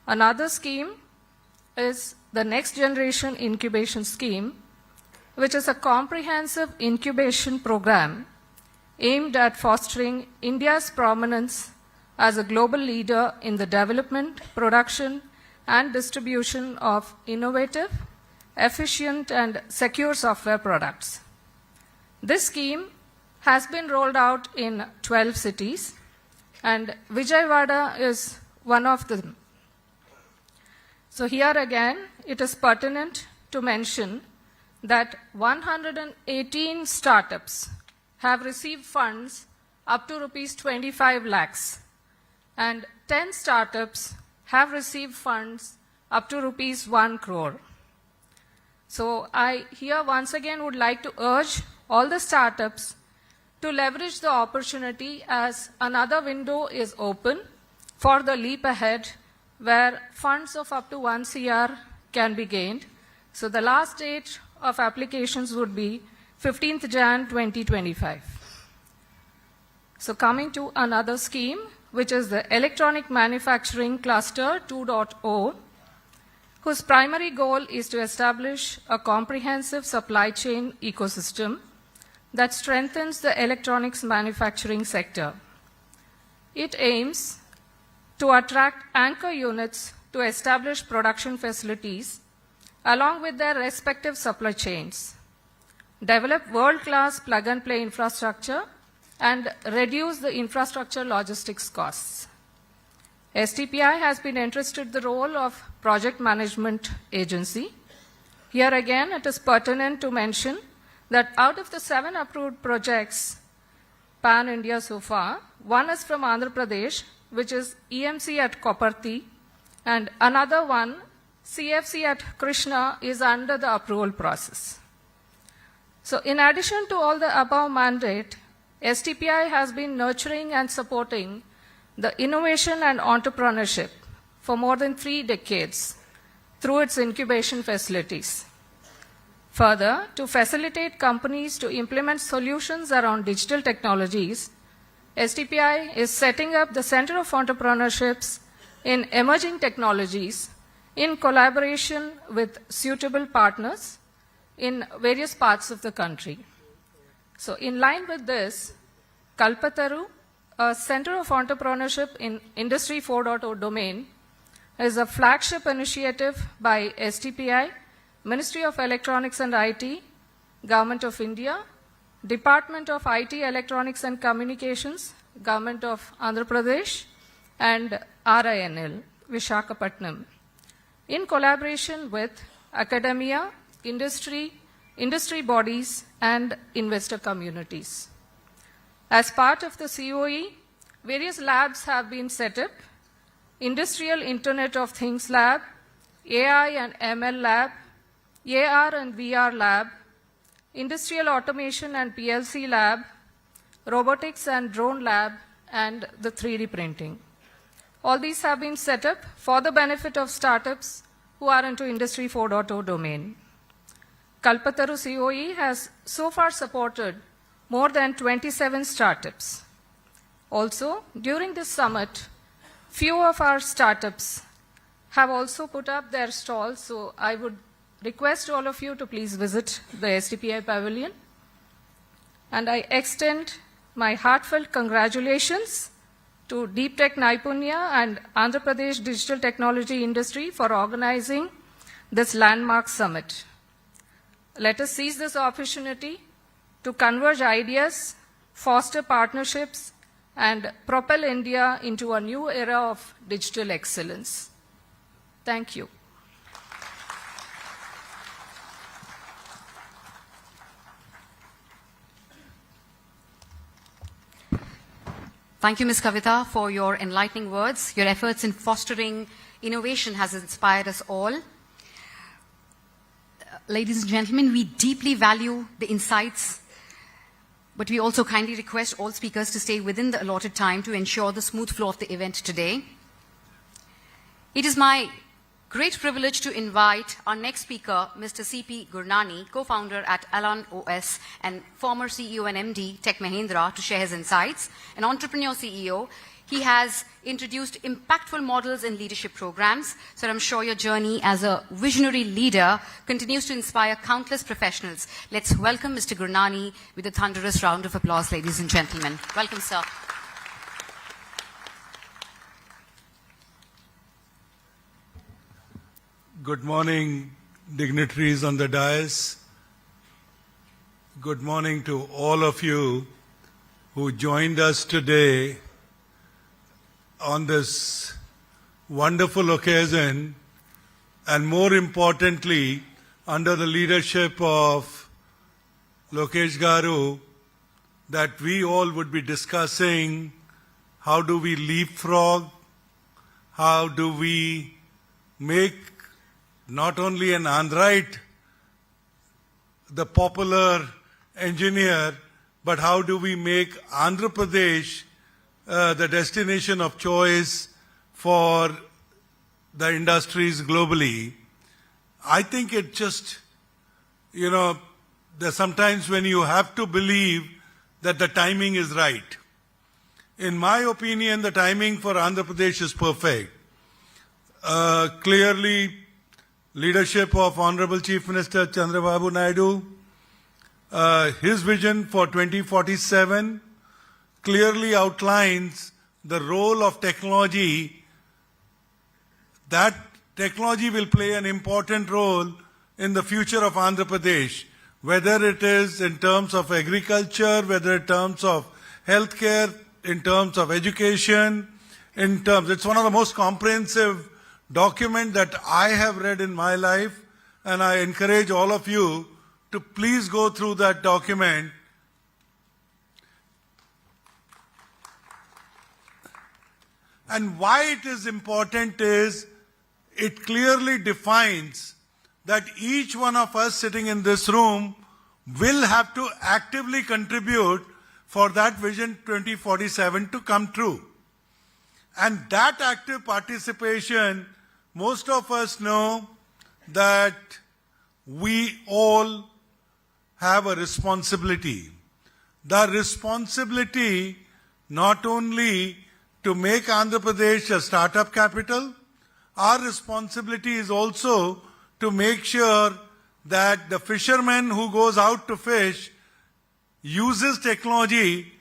Another scheme is the Next Generation Incubation Scheme, which is a comprehensive incubation program aimed at fostering India's prominence as a global leader in the development, production, and distribution of innovative, efficient, and secure software products. This scheme has been rolled out in 12 cities, and Vijayawada is one of them. So here again, it is pertinent to mention that 118 startups have received funds up to rupees 25 lakhs, and 10 startups have received funds up to rupees 1 crore. So I here once again would like to urge all the startups to leverage the opportunity as another window is open for the leap ahead where funds of up to 1 CR can be gained. So the last date of applications would be 15th Jan 2025. So coming to another scheme, which is the Electronic Manufacturing Cluster 2.0, whose primary goal is to establish a comprehensive supply chain ecosystem that strengthens the electronics manufacturing sector. It aims to attract anchor units to establish production facilities along with their respective supply chains, develop world-class plug-and-play infrastructure, and reduce the infrastructure logistics costs. STPI has been entrusted the role of project management agency. Here again, it is pertinent to mention that out of the 7 approved projects, pan-India so far. One is from Andhra Pradesh, which is EMC at Koparthi, and another one, CFC at Krishna, is under the approval process. So in addition to all the above mandate, STPI has been nurturing and supporting the innovation and entrepreneurship for more than 3 decades through its incubation facilities. Further, to facilitate companies to implement solutions around digital technologies, STPI is setting up the Center of Entrepreneurships in Emerging Technologies in collaboration with suitable partners in various parts of the country. So in line with this, Kalpataru, a Center of Entrepreneurship in Industry 4.0 domain, is a flagship initiative by STPI, Ministry of Electronics and IT, Government of India, Department of IT, Electronics and Communications, Government of Andhra Pradesh, and RINL, Vishakhapatnam, in collaboration with academia, industry bodies, and investor communities. As part of the COE, various labs have been set up: Industrial Internet of Things Lab, AI and ML Lab, AR and VR Lab, Industrial Automation and PLC Lab, Robotics and Drone Lab, and the 3D printing. All these have been set up for the benefit of startups who are into Industry 4.0 domain. Kalpataru COE has so far supported more than 27 startups. Also, during this summit, few of our startups have also put up their stalls, so I would request all of you to please visit the STPI Pavilion. And I extend my heartfelt congratulations to Deep Tech Naipunya and Andhra Pradesh Digital Technology Industry for organizing this landmark summit. Let us seize this opportunity to converge ideas, foster partnerships, and propel India into a new era of digital excellence. Thank you. Thank you, Ms. Kavita, for your enlightening words. Your efforts in fostering innovation has inspired us all. Ladies and gentlemen, we deeply value the insights, but we also kindly request all speakers to stay within the allotted time to ensure the smooth flow of the event today. It is my great privilege to invite our next speaker, Mr. C.P. Gurnani, co-founder at Alan OS and former CEO and MD, Tech Mahindra, to share his insights. An entrepreneur CEO, he has introduced impactful models and leadership programs, so I'm sure your journey as a visionary leader continues to inspire countless professionals. Let's welcome Mr. Gurnani with a thunderous round of applause, ladies and gentlemen. Welcome, sir. Good morning, dignitaries on the dais. Good morning to all of you who joined us today on this wonderful occasion, and more importantly, under the leadership of Lokesh Garu, that we all would be discussing how do we leapfrog, how do we make not only an Android the popular engineer, but how do we make Andhra Pradesh the destination of choice for the industries globally. I think it just, there's sometimes when you have to believe that the timing is right. In my opinion, the timing for Andhra Pradesh is perfect. Clearly, leadership of Honorable Chief Minister Chandrababu Naidu, his vision for 2047 clearly outlines the role of technology. That technology will play an important role in the future of Andhra Pradesh, whether it is in terms of agriculture, whether in terms of healthcare, in terms of education, it's one of the most comprehensive document that I have read in my life, and I encourage all of you to please go through that document. And why it is important is it clearly defines that each one of us sitting in this room will have to actively contribute for that Vision 2047 to come true. And that active participation, most of us know that we all have a responsibility. The responsibility not only to make Andhra Pradesh a startup capital, our responsibility is also to make sure that the fisherman who goes out to fish uses technology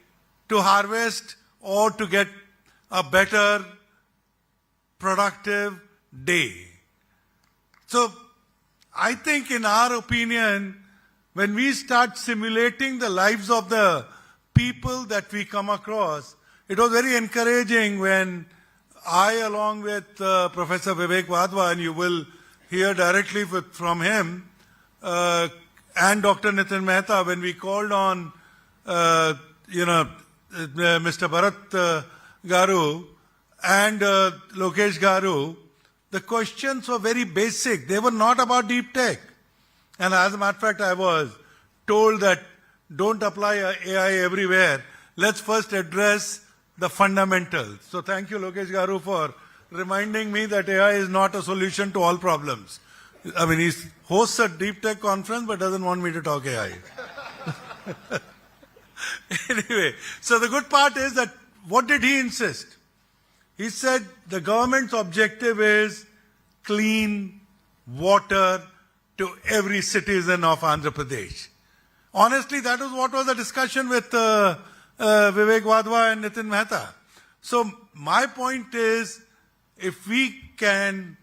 to harvest or to get a better, productive day. So, I think in our opinion, when we start simulating the lives of the people that we come across, it was very encouraging when I, along with Professor Vivek Wadhwa, and you will hear directly from him, and Dr. Nitin Mehta, when we called on, Mr. Bharat Garu and Lokesh Garu, the questions were very basic. They were not about deep tech. And as a matter of fact, I was told that don't apply AI everywhere. Let's first address the fundamentals. So thank you, Lokesh Garu, for reminding me that AI is not a solution to all problems. I mean, he hosts a deep tech conference but doesn't want me to talk AI. Anyway, so the good part is that what did he insist? He said the government's objective is clean water to every citizen of Andhra Pradesh. Honestly, that was what was the discussion with Vivek Wadhwa and Nitin Mehta. So my point is, if we can,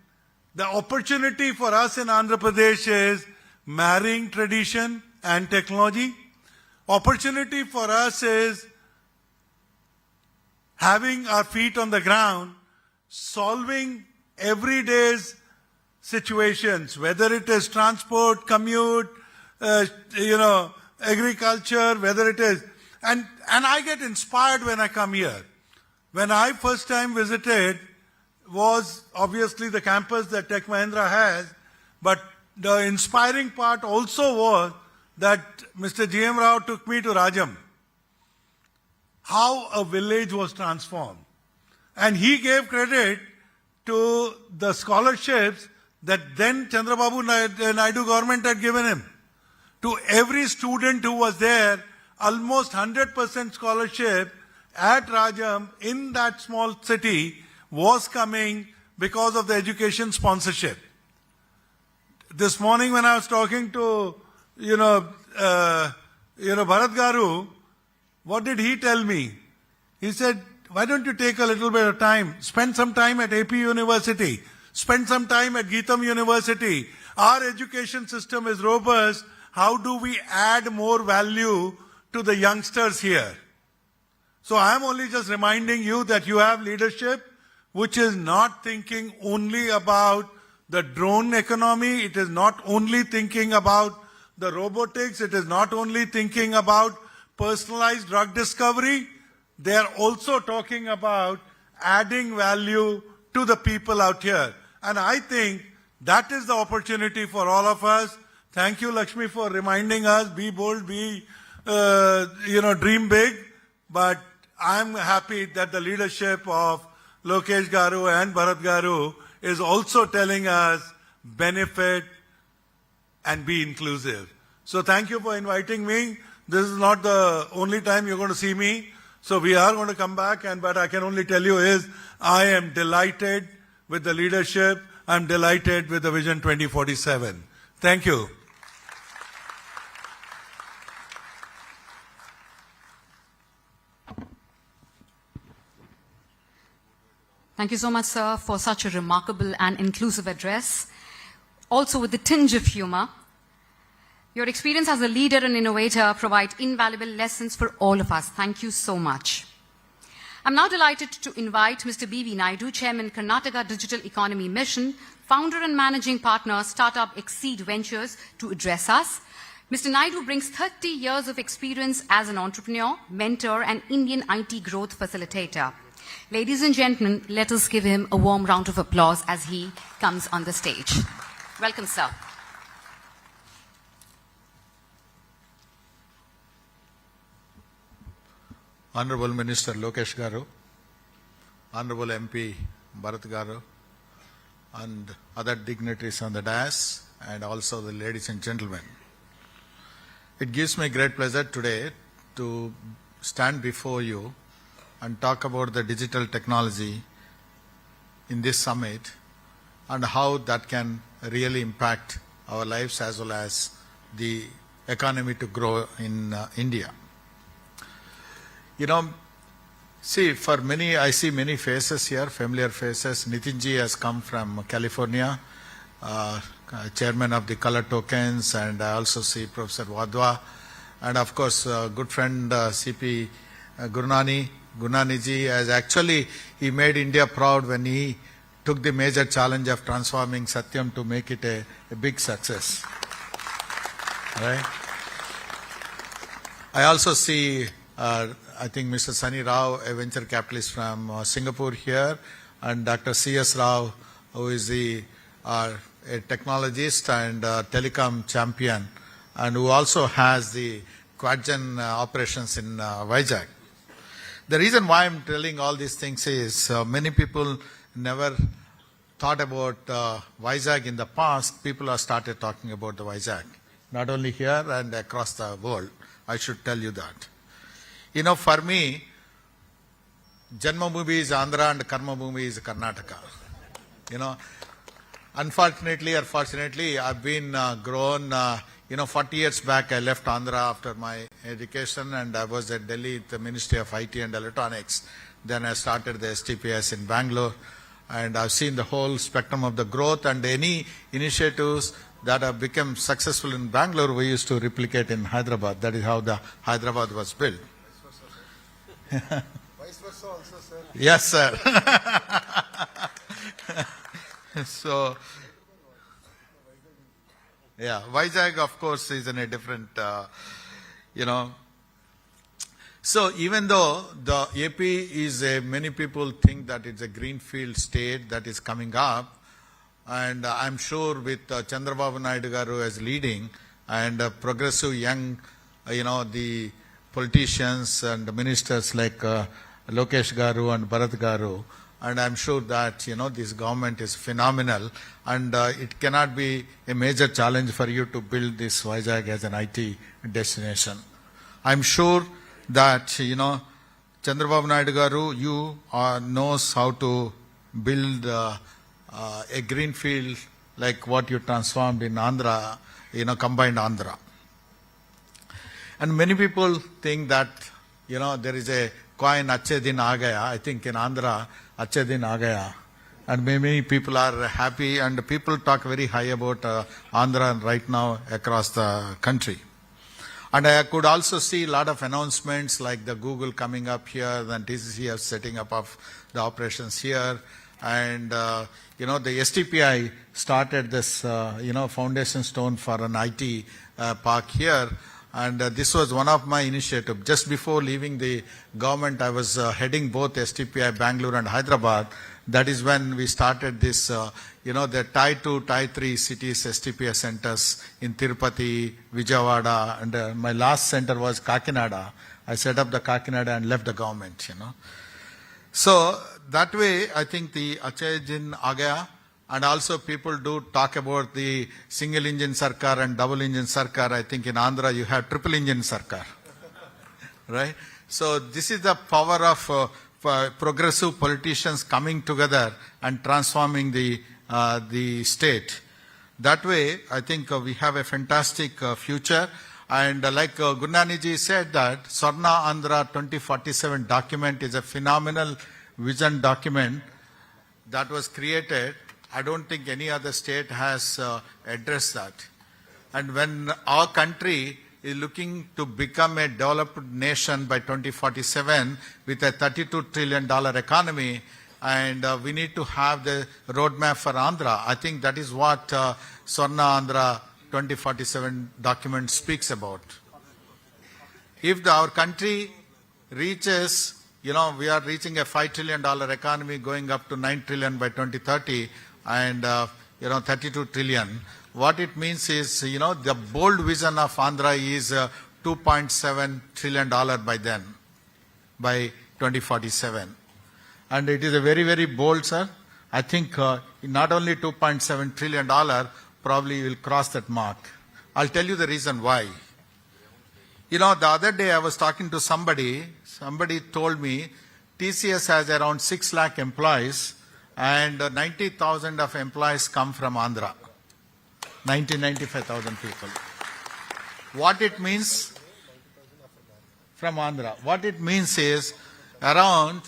the opportunity for us in Andhra Pradesh is marrying tradition and technology. Opportunity for us is having our feet on the ground, solving everyday's situations, whether it is transport, commute, agriculture, whether it is, and I get inspired when I come here. When I first time visited was obviously the campus that Tech Mahindra has, but the inspiring part also was that Mr. G.M. Rao took me to Rajam. How a village was transformed. And he gave credit to the scholarships that then Chandrababu Naidu government had given him. To every student who was there, almost 100% scholarship at Rajam in that small city was coming because of the education sponsorship. This morning when I was talking to, Bharat Garu, what did he tell me? He said, why don't you take a little bit of time, spend some time at AP University, spend some time at Geetam University. Our education system is robust. How do we add more value to the youngsters here? So I am only just reminding you that you have leadership which is not thinking only about the drone economy. It is not only thinking about the robotics. It is not only thinking about personalized drug discovery. They are also talking about adding value to the people out here. And I think that is the opportunity for all of us. Thank you, Lakshmi, for reminding us, be bold, dream big. But I'm happy that the leadership of Lokesh Garu and Bharat Garu is also telling us benefit and be inclusive. So thank you for inviting me. This is not the only time you're going to see me. So we are going to come back, but I can only tell you is I am delighted with the leadership. I'm delighted with the Vision 2047. Thank you. Thank you so much, sir, for such a remarkable and inclusive address, also with a tinge of humor. Your experience as a leader and innovator provide invaluable lessons for all of us. Thank you so much. I'm now delighted to invite Mr. B.V. Naidu, Chairman, Karnataka Digital Economy Mission, founder and managing partner, Startup Exceed Ventures, to address us. Mr. Naidu brings 30 years of experience as an entrepreneur, mentor, and Indian IT growth facilitator. Ladies and gentlemen, let us give him a warm round of applause as he comes on the stage. Welcome, sir. Honorable Minister Lokesh Garu, Honorable MP Bharat Garu, and other dignitaries on the dais, and also the ladies and gentlemen. It gives me great pleasure today to stand before you and talk about the digital technology in this summit and how that can really impact our lives as well as the economy to grow in India. You know, see, for many, I see many faces here, familiar faces. Nitinji has come from California, chairman of the Color Tokens, and I also see Professor Wadhwa, and of course, good friend CP Gurnaniji has actually, he made India proud when he took the major challenge of transforming Satyam to make it a big success. Right? I also see I think Mr. Sunny Rao, a venture capitalist from Singapore here, and Dr. C.S. Rao, who is a technologist and telecom champion, and who also has the Quadgen operations in Vizag. The reason why I'm telling all these things is many people never thought about Vizag in the past. People have started talking about the Vizag, not only here and across the world. I should tell you that. You know, for me, Janmabhoomi is Andhra and Karmabhoomi is Karnataka. You know, unfortunately or fortunately, I've been grown, 40 years back I left Andhra after my education, and I was at Delhi at the Ministry of IT and Electronics. Then I started the STPS in Bangalore, and I've seen the whole spectrum of the growth, and any initiatives that have become successful in Bangalore, we used to replicate in Hyderabad. That is how the Hyderabad was built. Vice versa also, sir. Yes, sir. So, yeah, Vizag, of course, is in a different, So, even though the AP is many people think that it's a greenfield state that is coming up, and I'm sure with Chandrababu Naidu Garu as leading, and progressive young, the politicians and ministers like Lokesh Garu and Bharat Garu, and I'm sure that, this government is phenomenal, and it cannot be a major challenge for you to build this Vizag as an IT destination. I'm sure that, Chandrababu Naidu Garu, you knows how to build a greenfield like what you transformed in Andhra, combined Andhra. And many people think that, there is a coin, Acche Din Aa Gaya. I think in Andhra, Acche Din Aa Gaya. And many people are happy, and people talk very high about Andhra right now across the country. And I could also see a lot of announcements like the Google coming up here, and TCCF setting up of the operations here. And, the STPI started this, foundation stone for an IT park here. And this was one of my initiatives. Just before leaving the government, I was heading both STPI, Bangalore and Hyderabad. That is when we started this, the Tie 2, Tie 3 cities STPI centers in Tirupati, Vijayawada, and my last center was Kakinada. I set up the Kakinada and left the government, So that way, I think the Acche Din Aa Gaya, and also people do talk about the single engine sarkar and double engine sarkar. I think in Andhra you have triple engine sarkar, right? So this is the power of progressive politicians coming together and transforming the state. That way, I think we have a fantastic future. And like Gurnaniji said that Swarna Andhra 2047 document is a phenomenal vision document that was created. I don't think any other state has addressed that. And when our country is looking to become a developed nation by 2047 with a $32 trillion economy, and we need to have the roadmap for Andhra. I think that is what Swarna Andhra 2047 document speaks about. If our country reaches we are reaching a $5 trillion economy going up to $9 trillion by 2030 and, 32 trillion. What it means is, the bold vision of Andhra is $2.7 trillion by then, by 2047. And it is a very, very bold, sir. I think not only $2.7 trillion, probably will cross that mark. I'll tell you the reason why. The other day I was talking to somebody told me TCS has around 6 lakh employees and 90,000 of employees come from Andhra. 95,000 people. What it means from Andhra? What it means is around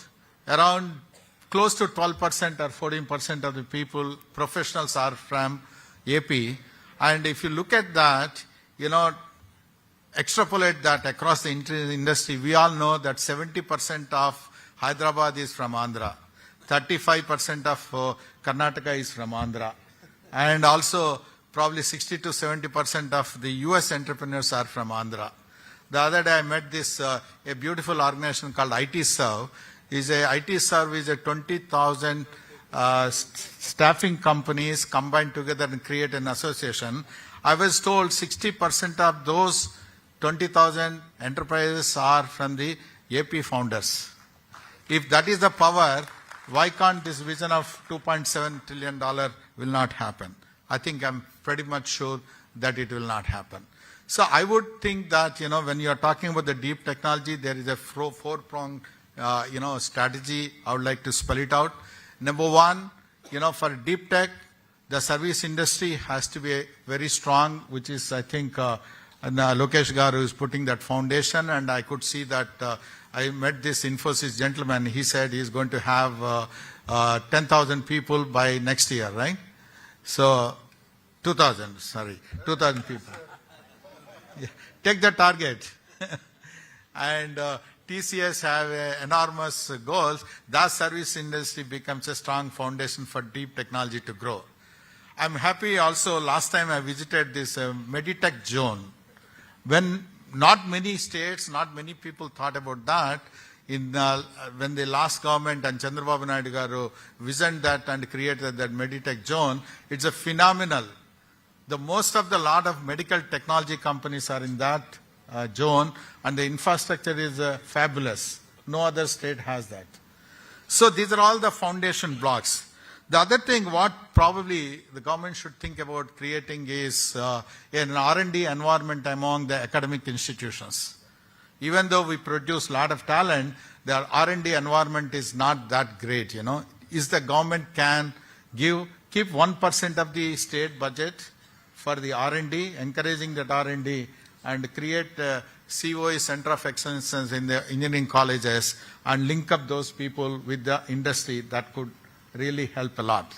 close to 12% or 14% of the people, professionals are from AP. And if you look at that, extrapolate that across the industry, we all know that 70% of Hyderabad is from Andhra. 35% of Karnataka is from Andhra. And also probably 60 to 70% of the US entrepreneurs are from Andhra. The other day I met this, a beautiful organization called IT Serve. IT Serve is a 20,000 staffing companies combined together and create an association. I was told 60% of those 20,000 enterprises are from the AP founders. If that is the power, why can't this vision of $2.7 trillion will not happen? I think I'm pretty much sure that it will not happen. So I would think that, when you are talking about the deep technology, there is a four-pronged, strategy. I would like to spell it out. Number one, for deep tech, the service industry has to be very strong, which is, I think, Lokesh Garu is putting that foundation, and I could see that I met this Infosys gentleman. He said he's going to have 10,000 people by next year, right? So, 2,000 people. Yeah. Take the target. And TCS have enormous goals. That service industry becomes a strong foundation for deep technology to grow. I'm happy also, last time I visited this Meditech zone. When not many states, not many people thought about that, when the last government and Chandrababu Naidu garu visioned that and created that Meditech zone, it's a phenomenal. The lot of medical technology companies are in that zone, and the infrastructure is fabulous. No other state has that. So these are all the foundation blocks. The other thing what probably the government should think about creating is an R&D environment among the academic institutions. Even though we produce a lot of talent, the R&D environment is not that great, Is the government can keep 1% of the state budget for the R&D, encouraging that R&D, and create COE, Center of Excellence in the engineering colleges, and link up those people with the industry. That could really help a lot.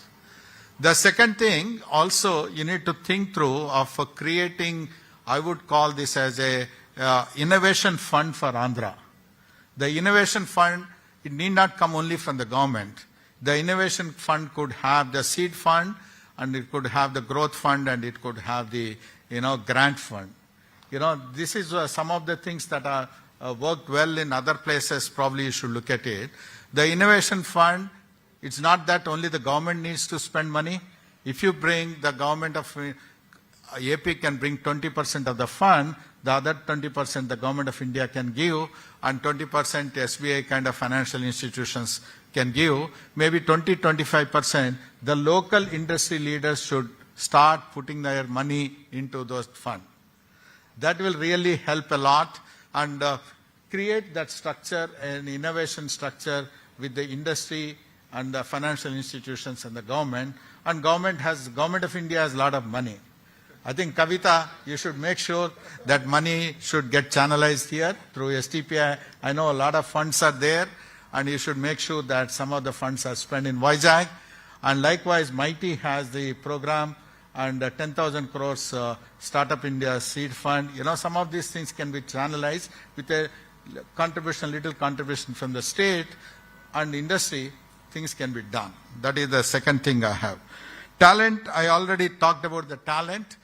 The second thing, also, you need to think through of creating, I would call this as a innovation fund for Andhra. The innovation fund, it need not come only from the government. The innovation fund could have the seed fund, and it could have the growth fund, and it could have the, grant fund. This is some of the things that are worked well in other places. Probably you should look at it. The innovation fund, it's not that only the government needs to spend money. If you bring the government of AP can bring 20% of the fund, the other 20% the government of India can give, and 20% SBI kind of financial institutions can give. Maybe 20-25%, the local industry leaders should start putting their money into those funds. That will really help a lot, and create that structure, an innovation structure with the industry and the financial institutions and the government. And government of India has a lot of money. I think, Kavita, you should make sure that money should get channelized here through STPI. I know a lot of funds are there, and you should make sure that some of the funds are spent in Vizag. And likewise, MIGHTY has the program, and 10,000 crores Startup India Seed Fund. Some of these things can be channelized with a little contribution from the state and industry. Things can be done. That is the second thing I have. Talent, I already talked about the talent.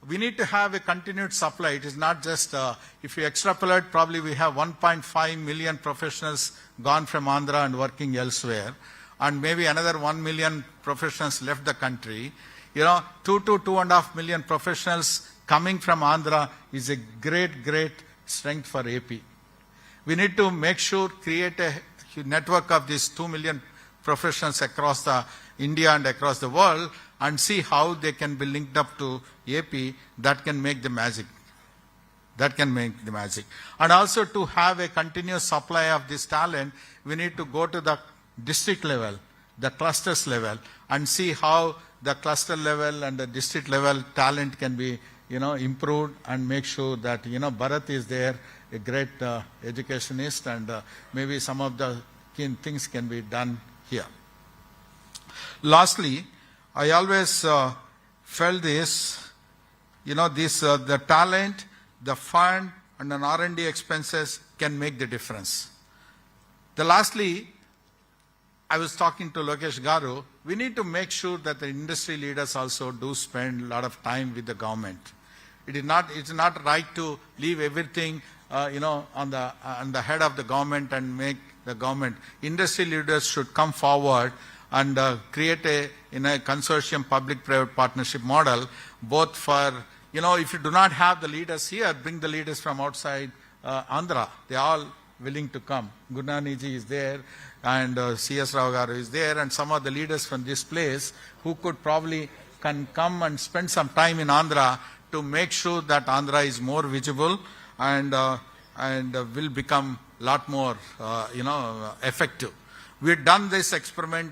we need to have a continued supply. It is not just, if you extrapolate, probably we have 1.5 million professionals gone from Andhra and working elsewhere, and maybe another 1 million professionals left the country. 2 to 2.5 million professionals coming from Andhra is a great strength for AP. We need to make sure, create a network of these 2 million professionals across the India and across the world, and see how they can be linked up to AP. That can make the magic. That can make the magic. And also to have a continuous supply of this talent, we need to go to the district level, the clusters level, and see how the cluster level and the district level talent can be, improved, and make sure that, Bharat is there, a great educationist, and maybe some of the key things can be done here. Lastly, I always felt this, the talent, the fund, and an R&D expenses can make the difference. Lastly, I was talking to Lokesh Garu, we need to make sure that the industry leaders also do spend a lot of time with the government. It's not right to leave everything, on the head of the government and make the government. Industry leaders should come forward and create a consortium public-private partnership model, both for, if you do not have the leaders here, bring the leaders from outside Andhra. They are all willing to come. Gurnaniji is there, and C.S. Rao Garu is there, and some of the leaders from this place who could probably can come and spend some time in Andhra to make sure that Andhra is more visible and will become a lot more, effective. We've done this experiment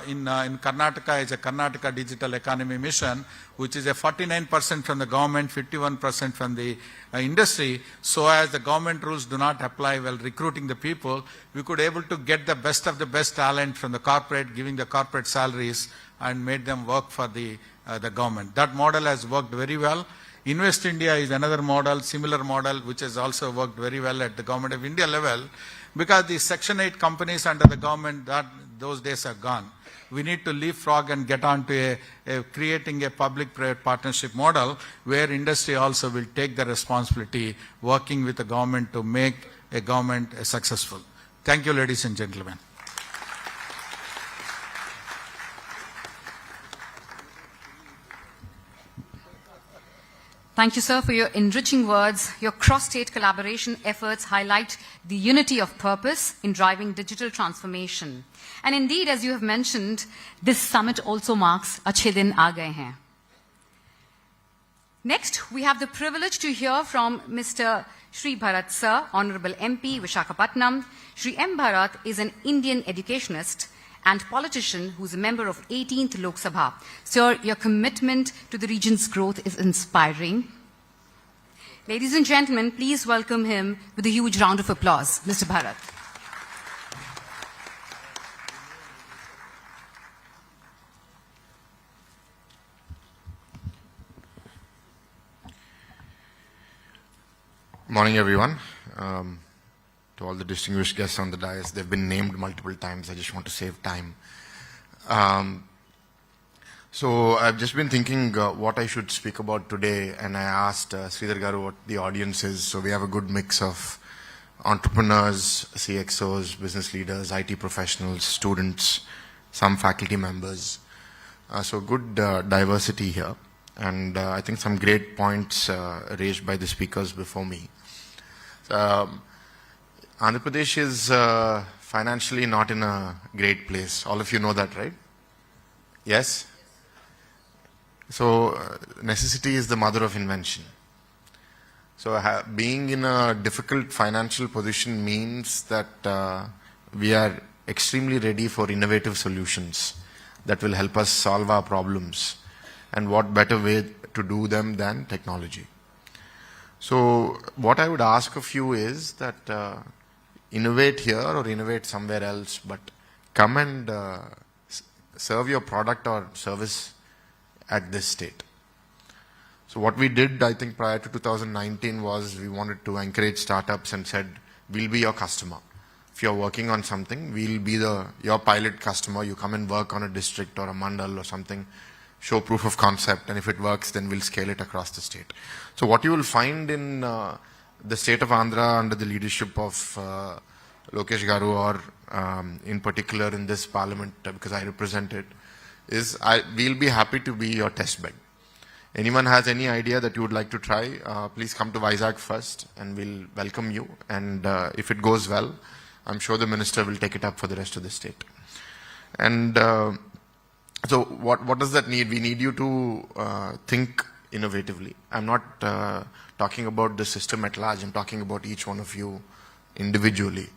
in Karnataka as a Karnataka Digital Economy Mission, which is a 49% from the government, 51% from the industry. So as the government rules do not apply while recruiting the people, we could able to get the best of the best talent from the corporate, giving the corporate salaries, and made them work for the government. That model has worked very well. Invest India is another model, similar model, which has also worked very well at the Government of India level, because the Section 8 companies under the government, those days are gone. We need to leapfrog and get on to creating a public-private partnership model where industry also will take the responsibility, working with the government to make a government successful. Thank you, ladies and gentlemen. Thank you, sir, for your enriching words. Your cross-state collaboration efforts highlight the unity of purpose in driving digital transformation. And indeed, as you have mentioned, this summit also marks Achhe Din Aa Gaye Hain. Next, we have the privilege to hear from Mr. Shri Bharat Sir, Honorable MP, Visakhapatnam. Shri M. Bharat is an Indian educationist and politician who is a member of 18th Lok Sabha. Sir, your commitment to the region's growth is inspiring. Ladies and gentlemen, please welcome him with a huge round of applause, Mr. Bharat. Morning, everyone. To all the distinguished guests on the dais, they've been named multiple times. I just want to save time. So I've just been thinking what I should speak about today, and I asked Sridhar Garu what the audience is. So we have a good mix of entrepreneurs, CXOs, business leaders, IT professionals, students, some faculty members. So good diversity here. And I think some great points raised by the speakers before me. Andhra Pradesh is financially not in a great place. All of you know that, right? Yes? So necessity is the mother of invention. So being in a difficult financial position means that we are extremely ready for innovative solutions that will help us solve our problems. And what better way to do them than technology? So what I would ask of you is that innovate here or innovate somewhere else, but come and serve your product or service at this state. So what we did, I think, prior to 2019 was we wanted to encourage startups and said, we'll be your customer. If you're working on something, we'll be your pilot customer. You come and work on a district or a mandal or something. show proof of concept, and if it works, then we'll scale it across the state. So what you will find in the state of Andhra under the leadership of Lokesh Garu, or in particular in this parliament, because I represent it, is we'll be happy to be your test bed. Anyone has any idea that you would like to try, please come to Vizag first and we'll welcome you. And if it goes well, I'm sure the minister will take it up for the rest of the state. And so what does that need? We need you to think innovatively. I'm not talking about the system at large. I'm talking about each one of you individually.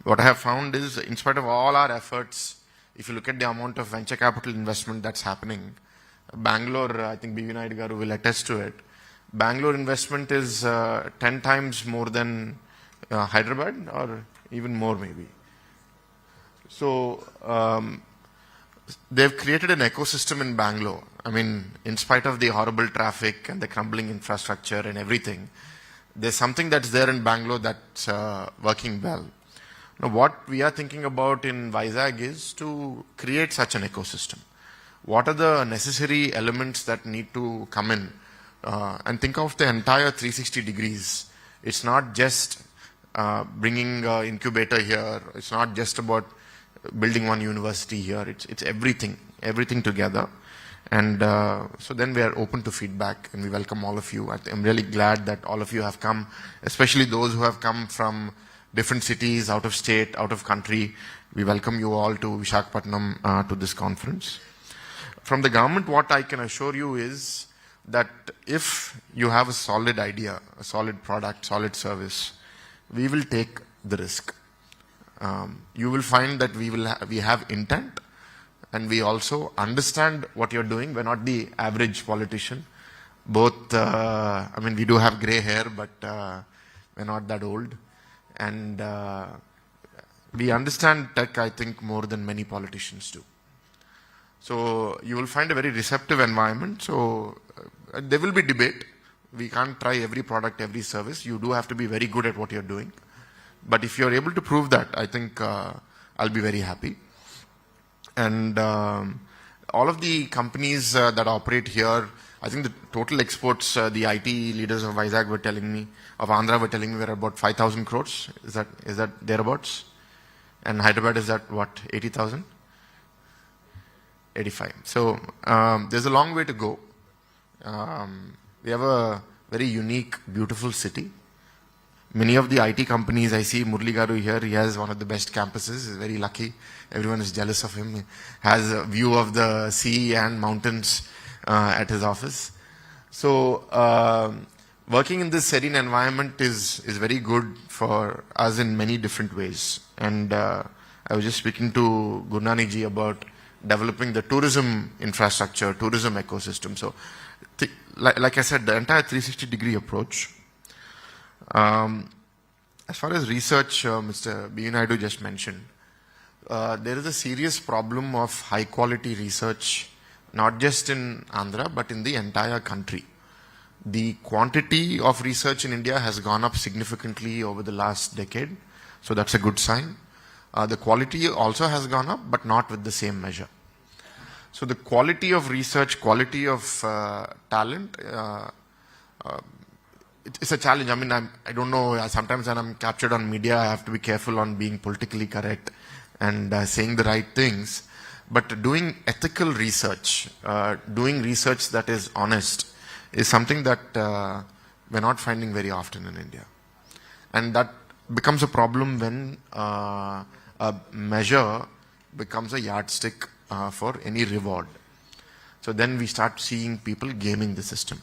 What I have found is, in spite of all our efforts, if you look at the amount of venture capital investment that's happening, Bangalore, I think B.V. Naidu garu will attest to it. Bangalore investment is 10 times more than Hyderabad, or even more maybe. So they've created an ecosystem in Bangalore. I mean, in spite of the horrible traffic and the crumbling infrastructure and everything, there's something that's there in Bangalore that's working well. Now, what we are thinking about in Vizag is to create such an ecosystem. What are the necessary elements that need to come in? And think of the entire 360 degrees. It's not just bringing an incubator here. It's not just about building one university here. It's everything together. And so then we are open to feedback and we welcome all of you. I'm really glad that all of you have come, especially those who have come from different cities, out of state, out of country. We welcome you all to Visakhapatnam to this conference. From the government, what I can assure you is that if you have a solid idea, a solid product, solid service, we will take the risk. You will find that we have intent, and we also understand what you're doing. We're not the average politician. Both, I mean, we do have gray hair, but we're not that old. And we understand tech, I think, more than many politicians do. So you will find a very receptive environment. So there will be debate. We can't try every product, every service. You do have to be very good at what you're doing. But if you're able to prove that, I think I'll be very happy. And all of the companies that operate here, I think the total exports, the IT leaders of Vizag were telling me, of Andhra were telling me we're about 5,000 crores. Is that thereabouts? And Hyderabad is at what, 80,000? 85. So there's a long way to go. We have a very unique, beautiful city. Many of the IT companies, I see Murli Garu here, he has one of the best campuses. He's very lucky. Everyone is jealous of him. He has a view of the sea and mountains at his office. So working in this serene environment is very good for us in many different ways. And I was just speaking to Gurnani ji about developing the tourism infrastructure, tourism ecosystem. So, like I said, the entire 360-degree approach. As far as research, Mr. B. Naidu just mentioned, there is a serious problem of high-quality research, not just in Andhra, but in the entire country. The quantity of research in India has gone up significantly over the last decade, so that's a good sign. The quality also has gone up, but not with the same measure. So the quality of research, quality of talent, it's a challenge. I mean, I don't know, sometimes when I'm captured on media, I have to be careful on being politically correct and saying the right things. But doing ethical research, doing research that is honest, is something that we're not finding very often in India. And that becomes a problem when a measure becomes a yardstick for any reward. So then we start seeing people gaming the system.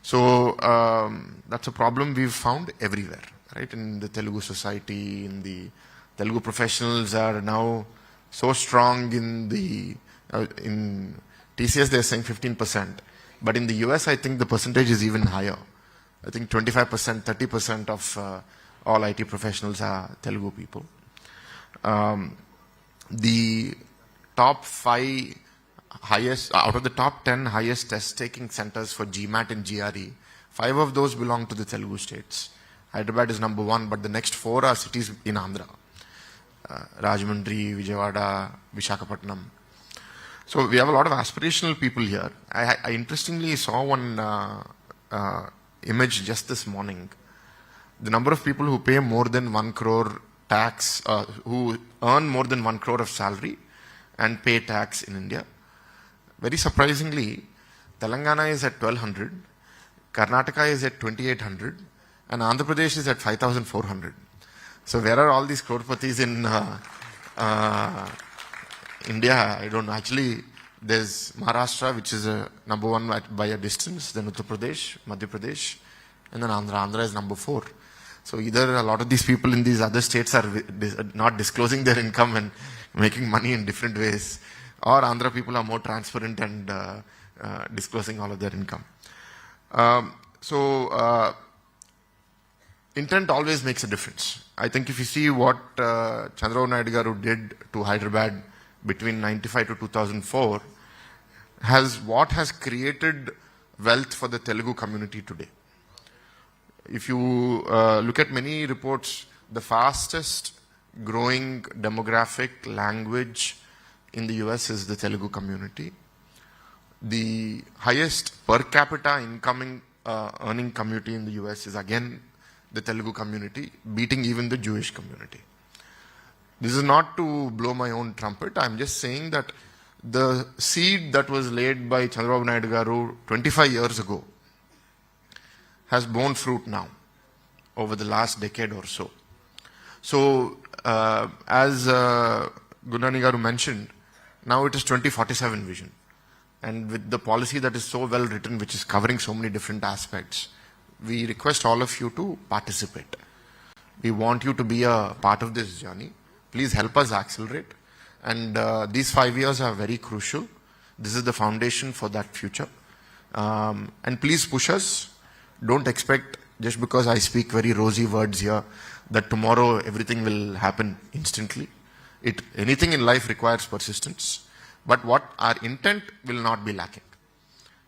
So that's a problem we've found everywhere, right? In the Telugu society, in the Telugu professionals are now so strong in the in TCS they're saying 15%, but in the US I think the percentage is even higher. I think 25%, 30% of all IT professionals are Telugu people. The top 5 highest, out of the top 10 highest test-taking centers for GMAT and GRE, 5 of those belong to the Telugu states. Hyderabad is number 1, but the next 4 are cities in Andhra. Rajahmundry, Vijayawada, Visakhapatnam. So we have a lot of aspirational people here. I interestingly saw one image just this morning. The number of people who pay more than 1 crore tax, who earn more than 1 crore of salary and pay tax in India. Very surprisingly, Telangana is at 1200, Karnataka is at 2800, and Andhra Pradesh is at 5400. So where are all these crorepathies in India? I don't know. Actually, there's Maharashtra, which is number 1 by a distance, then Uttar Pradesh, Madhya Pradesh, and then Andhra. Andhra is number 4. So either a lot of these people in these other states are not disclosing their income and making money in different ways, or Andhra people are more transparent and disclosing all of their income. Intent always makes a difference. I think if you see what Chandrababu Naidu garu did to Hyderabad between 95 to 2004, has created wealth for the Telugu community today. If you look at many reports, the fastest growing demographic language in the US is the Telugu community. The highest per capita incoming earning community in the US is again the Telugu community, beating even the Jewish community. This is not to blow my own trumpet. I'm just saying that the seed that was laid by Chandrababu Naidu garu 25 years ago has borne fruit now over the last decade or so. So, as Gunani garu mentioned, now it is 2047 vision. And with the policy that is so well written, which is covering so many different aspects, we request all of you to participate. We want you to be a part of this journey. Please help us accelerate. And these 5 years are very crucial. This is the foundation for that future. And please push us. Don't expect, just because I speak very rosy words here, that tomorrow everything will happen instantly. Anything in life requires persistence. But what our intent will not be lacking.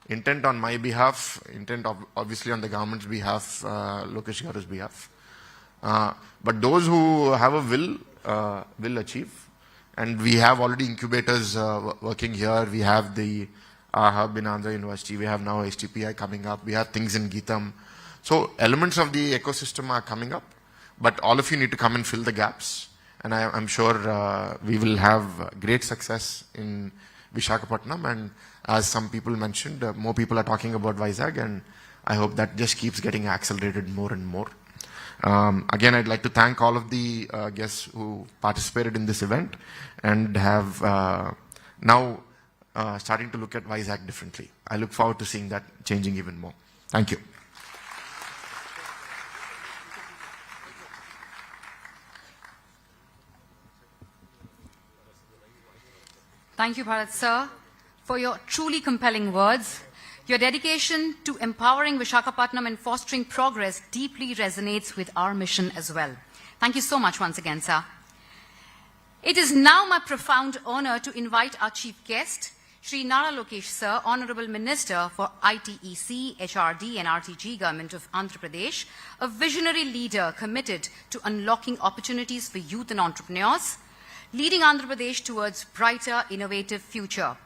Intent on my behalf, intent obviously on the government's behalf, Lokesh garu's behalf. But those who have a will achieve. And we have already incubators working here. We have the hub in Andhra University. We have now HTPI coming up. We have things in Geetam. So elements of the ecosystem are coming up. But all of you need to come and fill the gaps. And I'm sure we will have great success in Visakhapatnam. And as some people mentioned, more people are talking about Vizag. And I hope that just keeps getting accelerated more and more. Again, I'd like to thank all of the guests who participated in this event and have now starting to look at Vizag differently. I look forward to seeing that changing even more. Thank you. Thank you, Bharat sir, for your truly compelling words. Your dedication to empowering Visakhapatnam and fostering progress deeply resonates with our mission as well. Thank you so much once again, sir. It is now my profound honor to invite our chief guest, Shri Nara Lokesh sir, Honorable Minister for ITEC, HRD and RTG, Government of Andhra Pradesh, a visionary leader committed to unlocking opportunities for youth and entrepreneurs, leading Andhra Pradesh towards brighter, innovative future.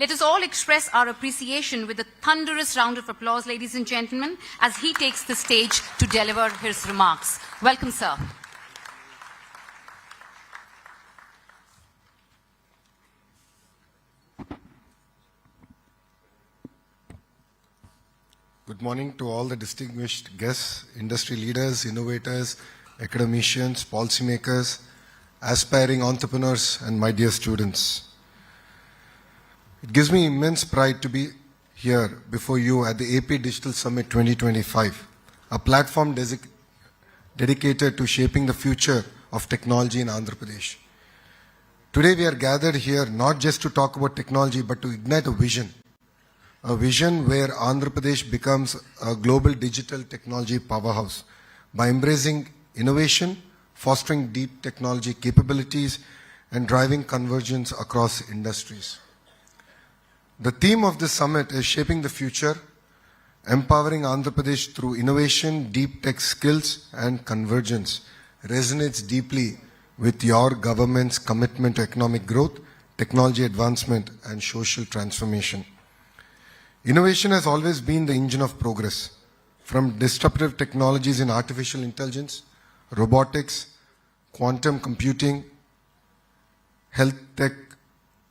Let us all express our appreciation with a thunderous round of applause, ladies and gentlemen, as he takes the stage to deliver his remarks. Welcome, sir. Good morning to all the distinguished guests, industry leaders, innovators, academicians, policymakers, aspiring entrepreneurs, and my dear students. It gives me immense pride to be here before you at the AP Digital Summit 2025, a platform dedicated to shaping the future of technology in Andhra Pradesh. Today we are gathered here not just to talk about technology, but to ignite a vision where Andhra Pradesh becomes a global digital technology powerhouse by embracing innovation, fostering deep technology capabilities, and driving convergence across industries. The theme of this summit is Shaping the Future, empowering Andhra Pradesh through innovation, deep tech skills, and convergence. Resonates deeply with your government's commitment to economic growth, technology advancement, and social transformation. Innovation has always been the engine of progress, from disruptive technologies in artificial intelligence, robotics, quantum computing, health tech,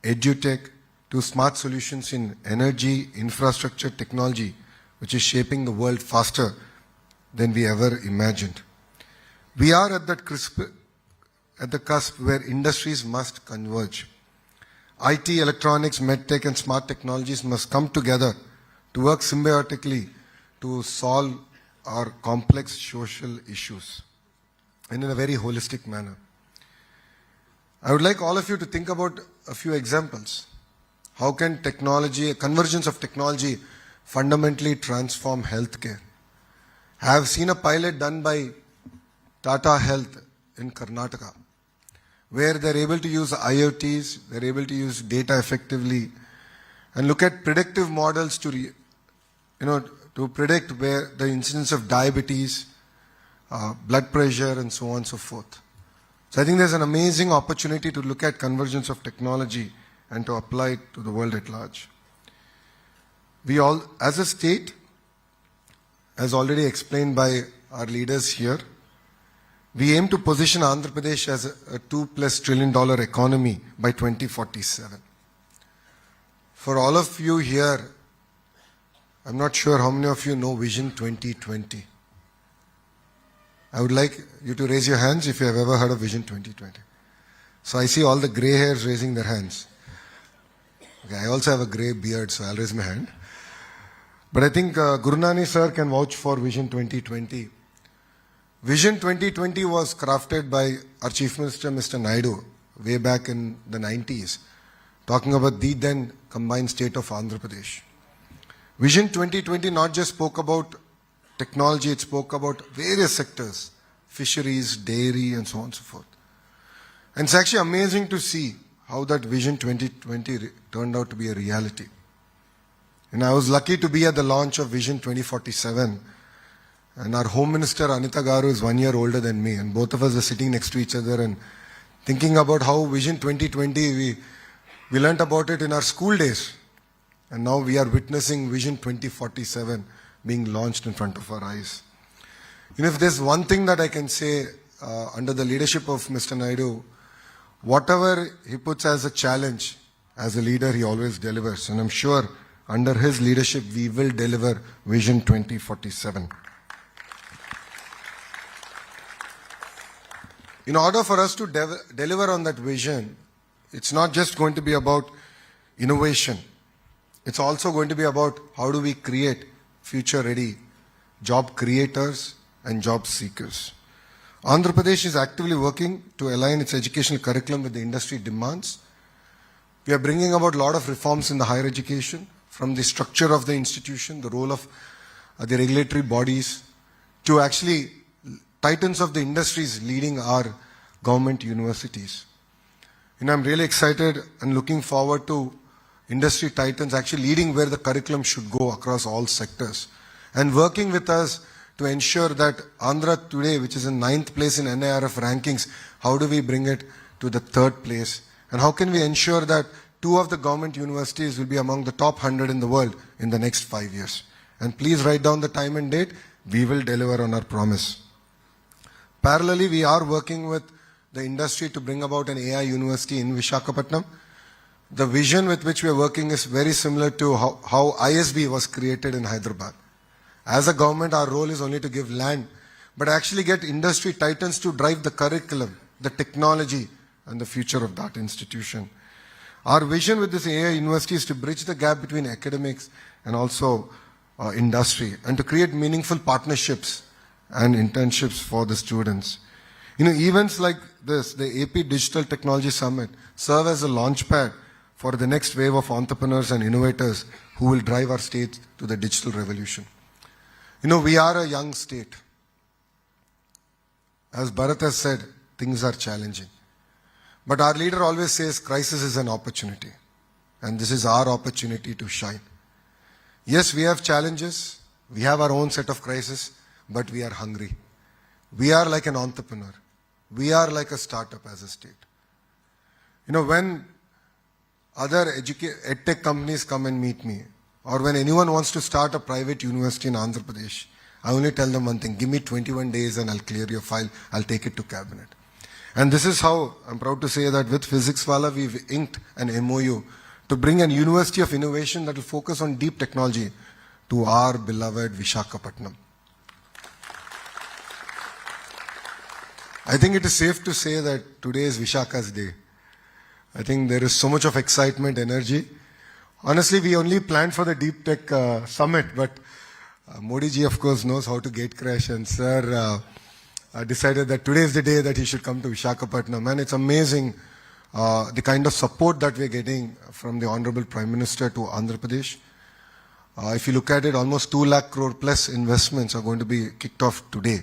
edutech, to smart solutions in energy, infrastructure, technology, which is shaping the world faster than we ever imagined. We are at the cusp where industries must converge. IT, electronics, medtech, and smart technologies must come together to work symbiotically to solve our complex social issues and in a very holistic manner. I would like all of you to think about a few examples. How can technology, a convergence of technology, fundamentally transform healthcare? I have seen a pilot done by Tata Health in Karnataka, where they're able to use IoTs, they're able to use data effectively, and look at predictive models to predict where the incidence of diabetes, blood pressure, and so on and so forth. So I think there's an amazing opportunity to look at convergence of technology and to apply it to the world at large. We all, as a state, as already explained by our leaders here, we aim to position Andhra Pradesh as a $2+ trillion economy by 2047. For all of you here, I'm not sure how many of you know Vision 2020. I would like you to raise your hands if you have ever heard of Vision 2020. So I see all the gray hairs raising their hands. Okay, I also have a gray beard, so I'll raise my hand. But I think Gurunani sir can vouch for Vision 2020. Vision 2020 was crafted by our Chief Minister, Mr. Naidu, way back in the 90s, talking about the then combined state of Andhra Pradesh. Vision 2020 not just spoke about technology, it spoke about various sectors, fisheries, dairy, and so on and so forth. And it's actually amazing to see how that Vision 2020 turned out to be a reality. And I was lucky to be at the launch of Vision 2047. And our Home Minister, Anita Garu, is 1 year older than me. And both of us are sitting next to each other and thinking about how Vision 2020, we learnt about it in our school days. And now we are witnessing Vision 2047 being launched in front of our eyes. If there's one thing that I can say under the leadership of Mr. Naidu, whatever he puts as a challenge, as a leader, he always delivers. And I'm sure under his leadership, we will deliver Vision 2047. In order for us to deliver on that vision, it's not just going to be about innovation. It's also going to be about how do we create future-ready job creators and job seekers. Andhra Pradesh is actively working to align its educational curriculum with the industry demands. We are bringing about a lot of reforms in the higher education, from the structure of the institution, the role of the regulatory bodies, to actually titans of the industries leading our government universities. I'm really excited and looking forward to industry titans actually leading where the curriculum should go across all sectors and working with us to ensure that Andhra today, which is in 9th place in NIRF rankings, how do we bring it to the 3rd place? And how can we ensure that 2 of the government universities will be among the top 100 in the world in the next 5 years? And please write down the time and date. We will deliver on our promise. Parallelly, we are working with the industry to bring about an AI university in Visakhapatnam. The vision with which we are working is very similar to how ISB was created in Hyderabad. As a government, our role is only to give land, but actually get industry titans to drive the curriculum, the technology, and the future of that institution. Our vision with this AI university is to bridge the gap between academics and also industry, and to create meaningful partnerships and internships for the students. Events like this, the AP Digital Technology Summit, serve as a launchpad for the next wave of entrepreneurs and innovators who will drive our state to the digital revolution. We are a young state. As Bharat has said, things are challenging. But our leader always says crisis is an opportunity. And this is our opportunity to shine. Yes, we have challenges. We have our own set of crises, but we are hungry. We are like an entrepreneur. We are like a startup as a state. When other edtech companies come and meet me, or when anyone wants to start a private university in Andhra Pradesh, I only tell them one thing: give me 21 days and I'll clear your file, I'll take it to cabinet. And this is how I'm proud to say that with Physics Wala, we've inked an MOU to bring an university of innovation that will focus on deep technology to our beloved Visakhapatnam. I think it is safe to say that today is Vishakha's day. I think there is so much of excitement, energy. Honestly, we only planned for the Deep Tech Summit, but Modi ji, of course, knows how to gate crash, and sir decided that today is the day that he should come to Visakhapatnam. And it's amazing the kind of support that we're getting from the Honorable Prime Minister to Andhra Pradesh. If you look at it, almost 2 lakh crore plus investments are going to be kicked off today.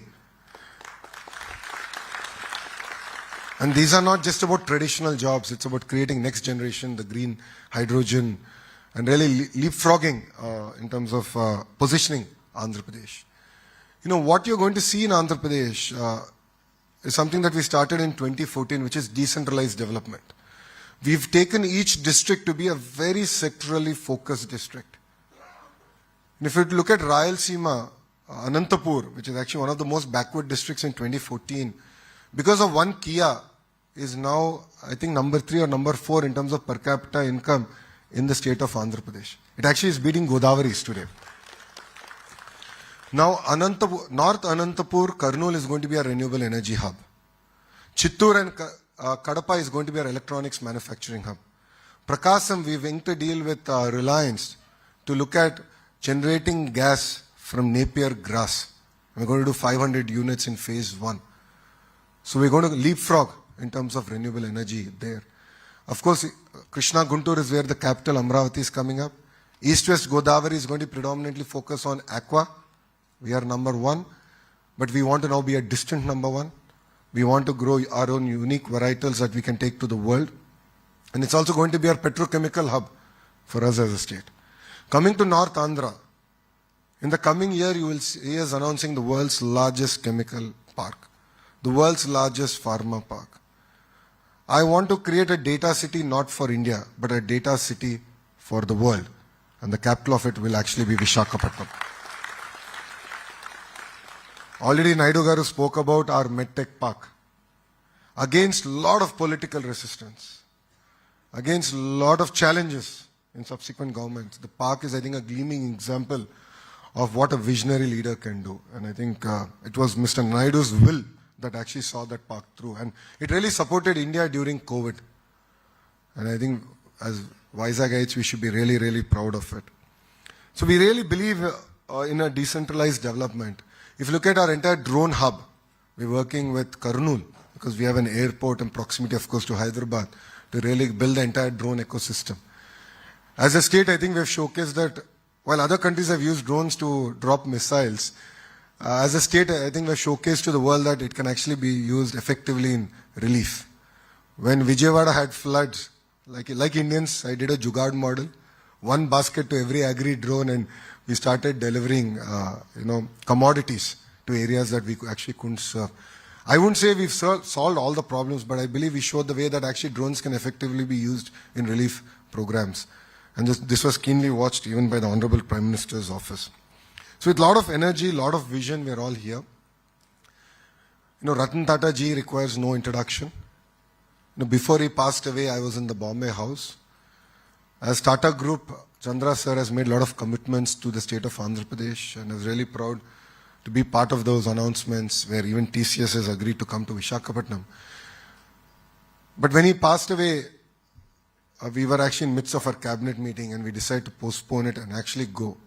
And these are not just about traditional jobs, it's about creating next generation, the green hydrogen, and really leapfrogging in terms of positioning Andhra Pradesh. You know, what you're going to see in Andhra Pradesh is something that we started in 2014, which is decentralized development. We've taken each district to be a very sectorally focused district. And if you look at Rayalaseema, Anantapur, which is actually one of the most backward districts in 2014, because of one Kia, is now, I think, number 3 or number 4 in terms of per capita income in the state of Andhra Pradesh. It actually is beating Godavari's today. Now, North Anantapur, Kurnool is going to be a renewable energy hub. Chittoor and Kadapa is going to be our electronics manufacturing hub. Prakasam, we've inked a deal with Reliance to look at generating gas from Napier grass. We're going to do 500 units in phase 1. So we're going to leapfrog in terms of renewable energy there. Of course, Krishna Guntur is where the capital Amravati is coming up. East-West Godavari is going to predominantly focus on aqua. We are number 1, but we want to now be a distant number 1. We want to grow our own unique varietals that we can take to the world. And it's also going to be our petrochemical hub for us as a state. Coming to North Andhra, in the coming year you will see us announcing the world's largest chemical park, the world's largest pharma park. I want to create a data city not for India, but a data city for the world. And the capital of it will actually be Visakhapatnam. Already Naidu garu spoke about our MedTech Park. Against a lot of political resistance, against a lot of challenges in subsequent governments, the park is, I think, a gleaming example of what a visionary leader can do. And I think it was Mr. Naidu's will that actually saw that park through. And it really supported India during COVID. And I think as Visakhaites, we should be really, really proud of it. So we really believe in a decentralized development. If you look at our entire drone hub, we're working with Kurnool, because we have an airport and proximity, of course, to Hyderabad, to really build the entire drone ecosystem. As a state, I think we've showcased that while other countries have used drones to drop missiles, as a state, I think we've showcased to the world that it can actually be used effectively in relief. When Vijayawada had floods, like Indians, I did a Jugaad model, 1 basket to every agri drone, and we started delivering, commodities to areas that we actually couldn't serve. I wouldn't say we've solved all the problems, but I believe we showed the way that actually drones can effectively be used in relief programs. And this was keenly watched even by the Honorable Prime Minister's office. So with a lot of energy, a lot of vision, we're all here. Ratan Tata ji requires no introduction. Before he passed away, I was in the Bombay House. As Tata Group, Chandra sir has made a lot of commitments to the state of Andhra Pradesh, and I was really proud to be part of those announcements where even TCS has agreed to come to Visakhapatnam. But when he passed away, we were actually in midst of our cabinet meeting, and we decided to postpone it and actually go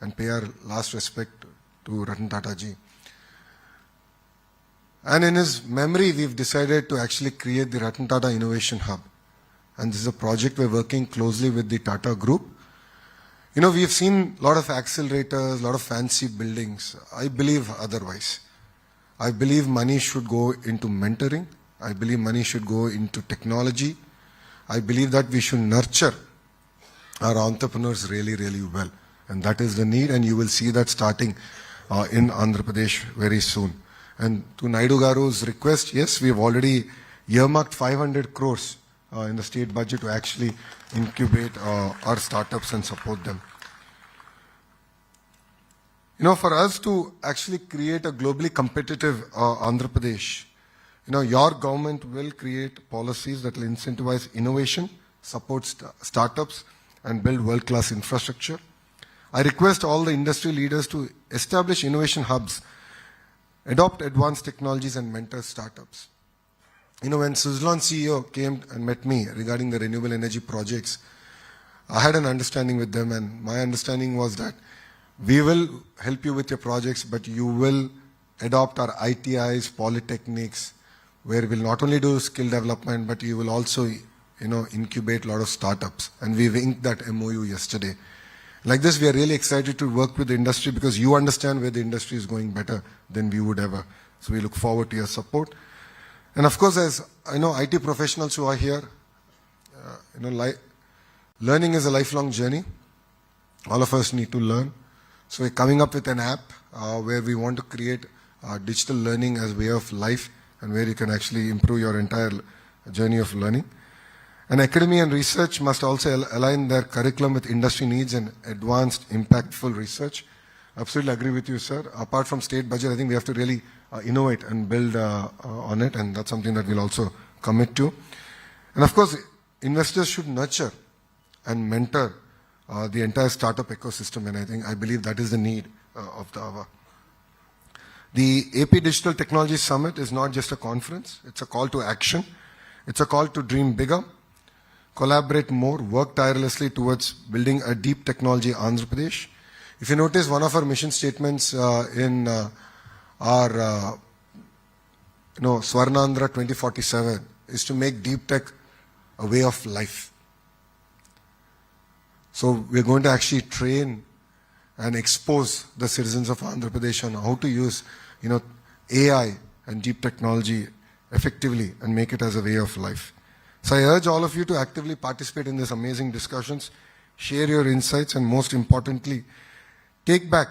and pay our last respect to Ratan Tata ji. And in his memory, we've decided to actually create the Ratan Tata Innovation Hub. And this is a project we're working closely with the Tata Group. We've seen a lot of accelerators, a lot of fancy buildings. I believe otherwise. I believe money should go into mentoring. I believe money should go into technology. I believe that we should nurture our entrepreneurs really, really well. And that is the need, and you will see that starting in Andhra Pradesh very soon. And to Naidu Garu's request, yes, we have already earmarked 500 crores in the state budget to actually incubate our startups and support them. You know, for us to actually create a globally competitive Andhra Pradesh, you know, your government will create policies that will incentivize innovation, support startups, and build world-class infrastructure. I request all the industry leaders to establish innovation hubs, adopt advanced technologies, and mentor startups. You know, when Suzlon CEO came and met me regarding the renewable energy projects, I had an understanding with them, and my understanding was that we will help you with your projects, but you will adopt our ITIs, polytechnics, where we'll not only do skill development, but you will also, you know, incubate a lot of startups. And we've inked that MOU yesterday. Like this, we are really excited to work with the industry because you understand where the industry is going better than we would ever. So we look forward to your support. And of course, as I know, IT professionals who are here, you know, learning is a lifelong journey. All of us need to learn. So we're coming up with an app where we want to create digital learning as a way of life and where you can actually improve your entire journey of learning. And academia and research must also align their curriculum with industry needs and advanced, impactful research. Absolutely agree with you, sir. Apart from state budget, I think we have to really innovate and build on it, and that's something that we'll also commit to. And of course, investors should nurture and mentor the entire startup ecosystem, and I believe that is the need of the hour. The AP Digital Technology Summit is not just a conference, it's a call to action. It's a call to dream bigger, collaborate more, work tirelessly towards building a deep technology Andhra Pradesh. If you notice, one of our mission statements in our Swarnandhra 2047 is to make deep tech a way of life. So we're going to actually train and expose the citizens of Andhra Pradesh on how to use, you know, AI and deep technology effectively and make it as a way of life. So I urge all of you to actively participate in these amazing discussions, share your insights, and most importantly, take back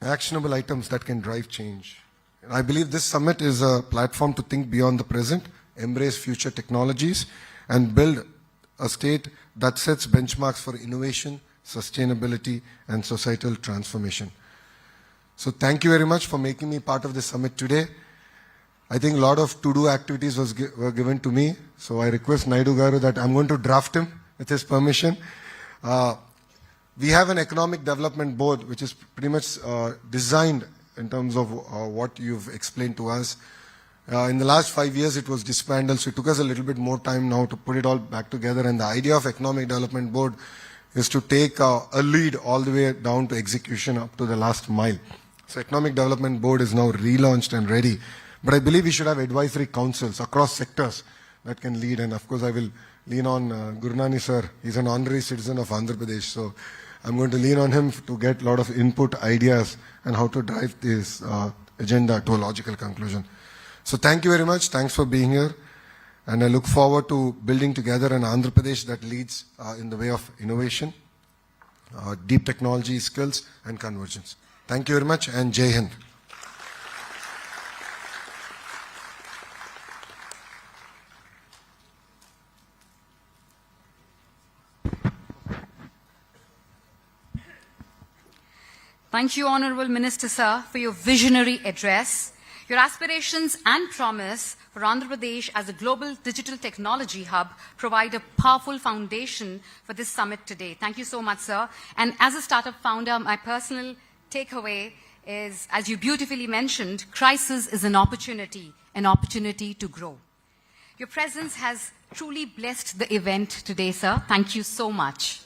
actionable items that can drive change. And I believe this summit is a platform to think beyond the present, embrace future technologies, and build a state that sets benchmarks for innovation, sustainability, and societal transformation. So thank you very much for making me part of this summit today. I think a lot of to-do activities were given to me, so I request Naidu Garu that I'm going to draft him with his permission. We have an economic development board which is pretty much designed in terms of what you've explained to us. In the last 5 years, it was disbanded, so it took us a little bit more time now to put it all back together. And the idea of Economic Development Board is to take a lead all the way down to execution up to the last mile. So Economic Development Board is now relaunched and ready. But I believe we should have advisory councils across sectors that can lead. And of course, I will lean on Gurnani sir. He's an honorary citizen of Andhra Pradesh. So I'm going to lean on him to get a lot of input, ideas, and how to drive this agenda to a logical conclusion. So thank you very much. Thanks for being here. And I look forward to building together an Andhra Pradesh that leads in the way of innovation, deep technology skills, and convergence. Thank you very much, and Jai Hind. Thank you, Honorable Minister, sir, for your visionary address. Your aspirations and promise for Andhra Pradesh as a global digital technology hub provide a powerful foundation for this summit today. Thank you so much, sir. And as a startup founder, my personal takeaway is, as you beautifully mentioned, crisis is an opportunity to grow. Your presence has truly blessed the event today, sir. Thank you so much.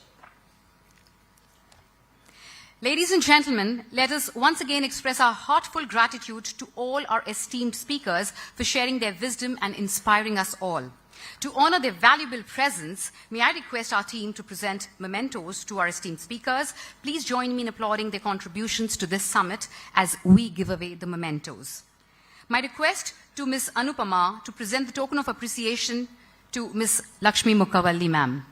Ladies and gentlemen, let us once again express our heartfelt gratitude to all our esteemed speakers for sharing their wisdom and inspiring us all. To honor their valuable presence, may I request our team to present mementos to our esteemed speakers. Please join me in applauding their contributions to this summit as we give away the mementos. My request to Ms. Anupama to present the token of appreciation to Ms. Lakshmi Mukkavalli, ma'am.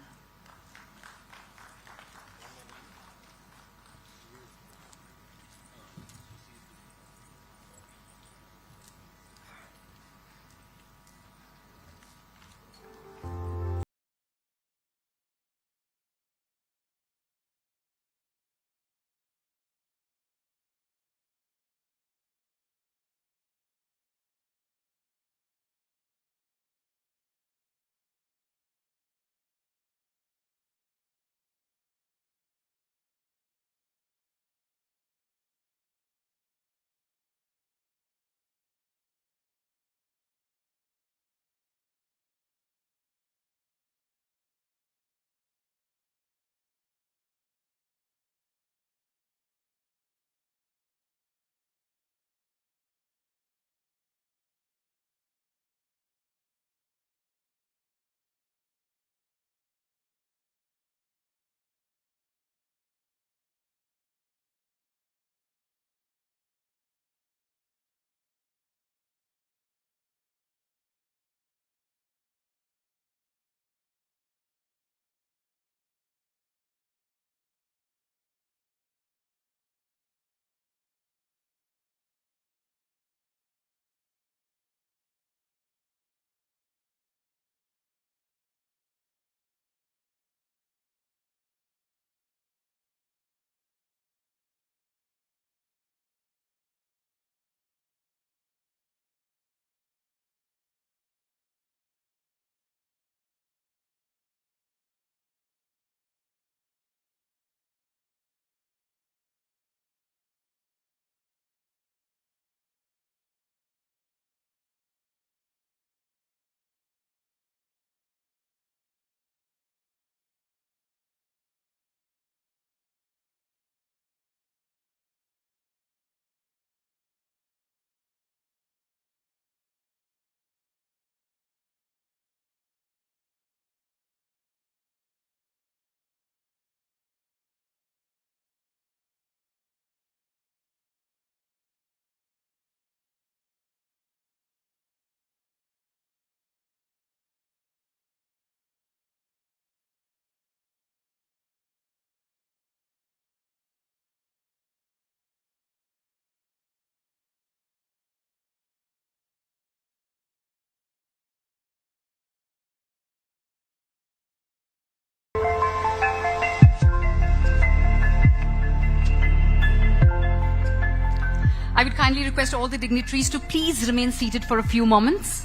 I would kindly request all the dignitaries to please remain seated for a few moments.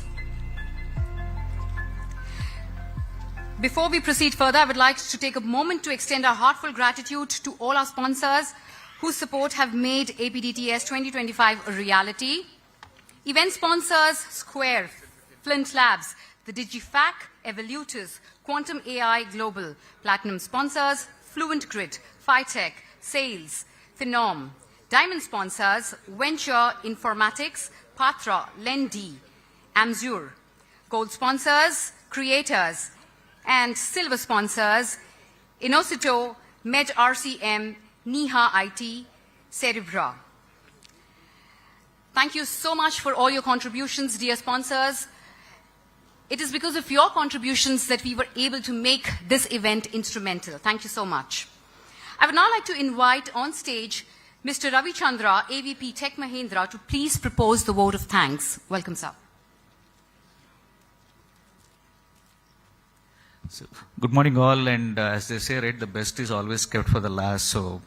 Before we proceed further, I would like to take a moment to extend our heartfelt gratitude to all our sponsors whose support have made APDTS 2025 a reality. Event sponsors Square, Flint Labs, the DigiFac, Evolutors, Quantum AI Global. Platinum sponsors Fluent Grid, Phytech, Sales, Phenom. Diamond sponsors Venture Informatics, Patra, Lendi, Amzur. Gold sponsors Creators, and silver sponsors Inocito, MedRCM, Niha IT, Cerebra. Thank you so much for all your contributions, dear sponsors. It is because of your contributions that we were able to make this event instrumental. Thank you so much. I would now like to invite on stage Mr. Ravi Chandra, AVP Tech Mahindra, to please propose the vote of thanks. Welcome, sir. So, good morning all, and as they say, right, the best is always kept for the last. So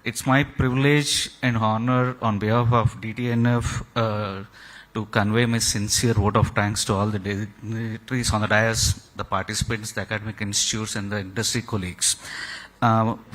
it's my privilege and honor on behalf of DTNF to convey my sincere vote of thanks to all the dignitaries on the dais, the participants, the academic institutes, and the industry colleagues.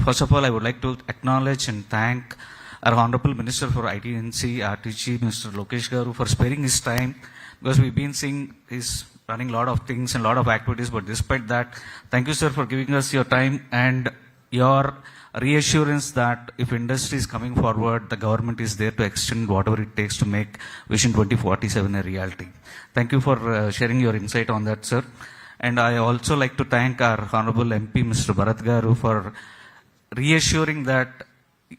First of all, I would like to acknowledge and thank our Honorable Minister for ITNC, RTG, Mr. Lokesh Garu, for sparing his time, because we've been seeing his running a lot of things and a lot of activities, but despite that, thank you, sir, for giving us your time and your reassurance that if industry is coming forward, the government is there to extend whatever it takes to make Vision 2047 a reality. Thank you for sharing your insight on that, sir. And I also like to thank our Honorable MP, Mr. Bharat Garu, for reassuring that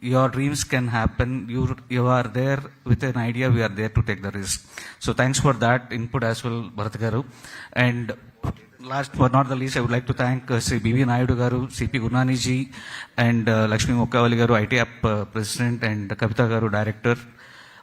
your dreams can happen. You are there with an idea. We are there to take the risk. So thanks for that input as well, Bharat Garu. And last but not the least, I would like to thank Sri B.V. Naidu Garu, C.P. Gunani ji, and Lakshmi Mokkavali Garu, IT App President, and Kavita Garu, Director.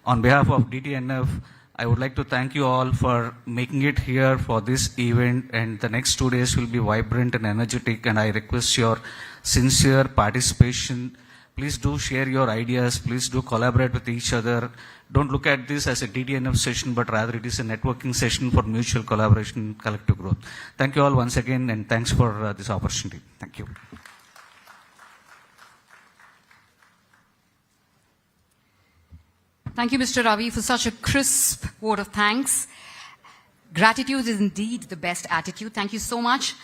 On behalf of DTNF, I would like to thank you all for making it here for this event, and the next 2 days will be vibrant and energetic, and I request your sincere participation. Please do share your ideas. Please do collaborate with each other. Don't look at this as a DTNF session, but rather it is a networking session for mutual collaboration and collective growth. Thank you all once again, and thanks for this opportunity. Thank you. Thank you, Mr. Ravi, for such a crisp vote of thanks. Gratitude is indeed the best attitude. Thank you so much.